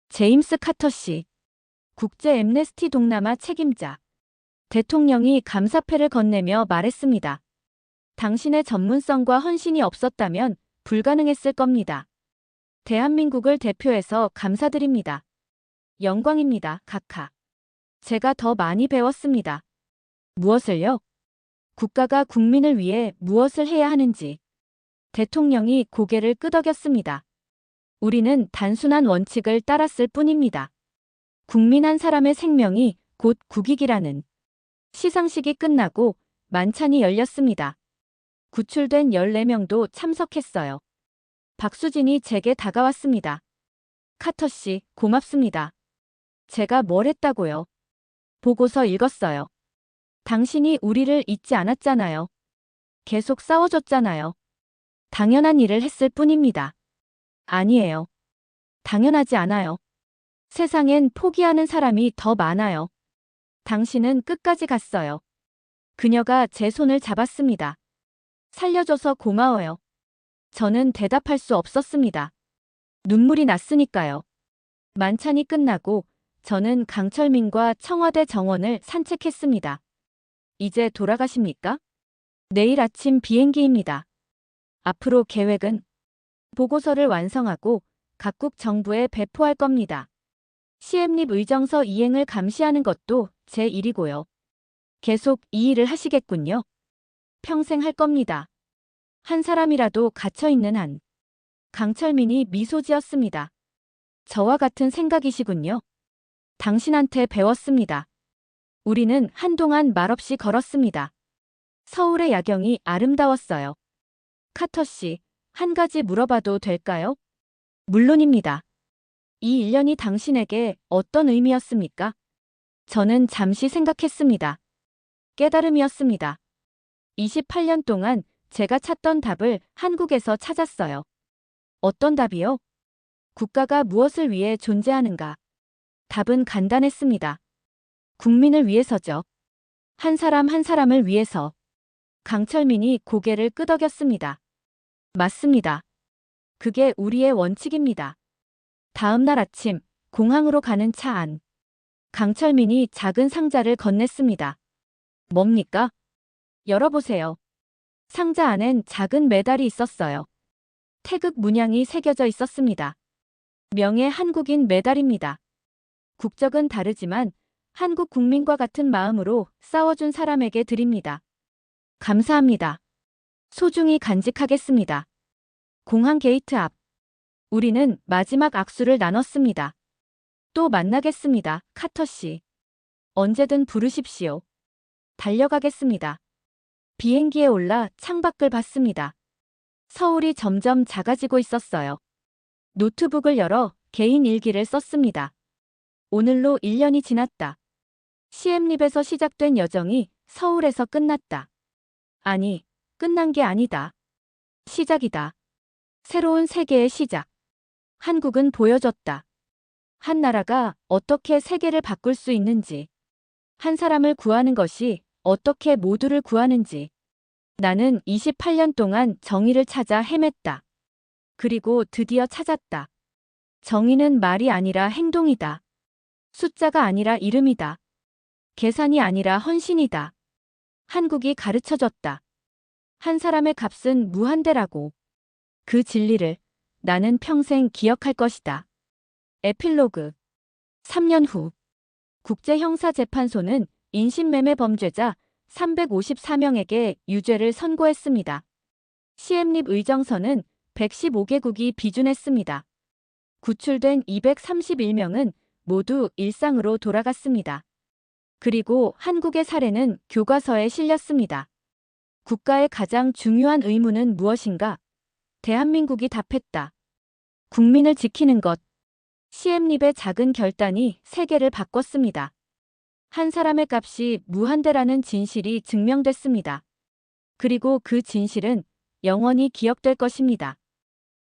제임스 카터 씨. 국제 엠네스티 동남아 책임자. 대통령이 감사패를 건네며 말했습니다. 당신의 전문성과 헌신이 없었다면 불가능했을 겁니다. 대한민국을 대표해서 감사드립니다. 영광입니다, 카카. 제가 더 많이 배웠습니다. 무엇을요? 국가가 국민을 위해 무엇을 해야 하는지. 대통령이 고개를 끄덕였습니다. 우리는 단순한 원칙을 따랐을 뿐입니다. 국민 한 사람의 생명이 곧 국익이라는. 시상식이 끝나고 만찬이 열렸습니다. 구출된 14명도 참석했어요. 박수진이 제게 다가왔습니다. 카터 씨, 고맙습니다. 제가 뭘 했다고요? 보고서 읽었어요. 당신이 우리를 잊지 않았잖아요. 계속 싸워줬잖아요. 당연한 일을 했을 뿐입니다. 아니에요. 당연하지 않아요. 세상엔 포기하는 사람이 더 많아요. 당신은 끝까지 갔어요. 그녀가 제 손을 잡았습니다. 살려줘서 고마워요. 저는 대답할 수 없었습니다. 눈물이 났으니까요. 만찬이 끝나고 저는 강철민과 청와대 정원을 산책했습니다. 이제 돌아가십니까? 내일 아침 비행기입니다. 앞으로 계획은 보고서를 완성하고 각국 정부에 배포할 겁니다. 시엠립 의정서 이행을 감시하는 것도 제 일이고요. 계속 이 일을 하시겠군요. 평생 할 겁니다. 한 사람이라도 갇혀있는 한. 강철민이 미소 지었습니다. 저와 같은 생각이시군요. 당신한테 배웠습니다. 우리는 한동안 말없이 걸었습니다. 서울의 야경이 아름다웠어요. 카터 씨, 한 가지 물어봐도 될까요? 물론입니다. 이 1년이 당신에게 어떤 의미였습니까? 저는 잠시 생각했습니다. 깨달음이었습니다. 28년 동안 제가 찾던 답을 한국에서 찾았어요. 어떤 답이요? 국가가 무엇을 위해 존재하는가? 답은 간단했습니다. 국민을 위해서죠. 한 사람 한 사람을 위해서. 강철민이 고개를 끄덕였습니다. 맞습니다. 그게 우리의 원칙입니다. 다음 날 아침, 공항으로 가는 차 안. 강철민이 작은 상자를 건넸습니다. 뭡니까? 열어보세요. 상자 안엔 작은 메달이 있었어요. 태극 문양이 새겨져 있었습니다. 명예 한국인 메달입니다. 국적은 다르지만 한국 국민과 같은 마음으로 싸워준 사람에게 드립니다. 감사합니다. 소중히 간직하겠습니다. 공항 게이트 앞. 우리는 마지막 악수를 나눴습니다. 또 만나겠습니다, 카터 씨. 언제든 부르십시오. 달려가겠습니다. 비행기에 올라 창밖을 봤습니다. 서울이 점점 작아지고 있었어요. 노트북을 열어 개인 일기를 썼습니다. 오늘로 1년이 지났다. 시엠립에서 시작된 여정이 서울에서 끝났다. 아니, 끝난 게 아니다. 시작이다. 새로운 세계의 시작. 한국은 보여줬다. 한 나라가 어떻게 세계를 바꿀 수 있는지. 한 사람을 구하는 것이 어떻게 모두를 구하는지. 나는 28년 동안 정의를 찾아 헤맸다. 그리고 드디어 찾았다. 정의는 말이 아니라 행동이다. 숫자가 아니라 이름이다. 계산이 아니라 헌신이다. 한국이 가르쳐줬다. 한 사람의 값은 무한대라고. 그 진리를 나는 평생 기억할 것이다. 에필로그. 3년 후. 국제형사재판소는 인신매매 범죄자 354명에게 유죄를 선고했습니다. 시엠립 의정서는 115개국이 비준했습니다. 구출된 231명은 모두 일상으로 돌아갔습니다. 그리고 한국의 사례는 교과서에 실렸습니다. 국가의 가장 중요한 의무는 무엇인가? 대한민국이 답했다. 국민을 지키는 것. 시엠립의 작은 결단이 세계를 바꿨습니다. 한 사람의 값이 무한대라는 진실이 증명됐습니다. 그리고 그 진실은 영원히 기억될 것입니다.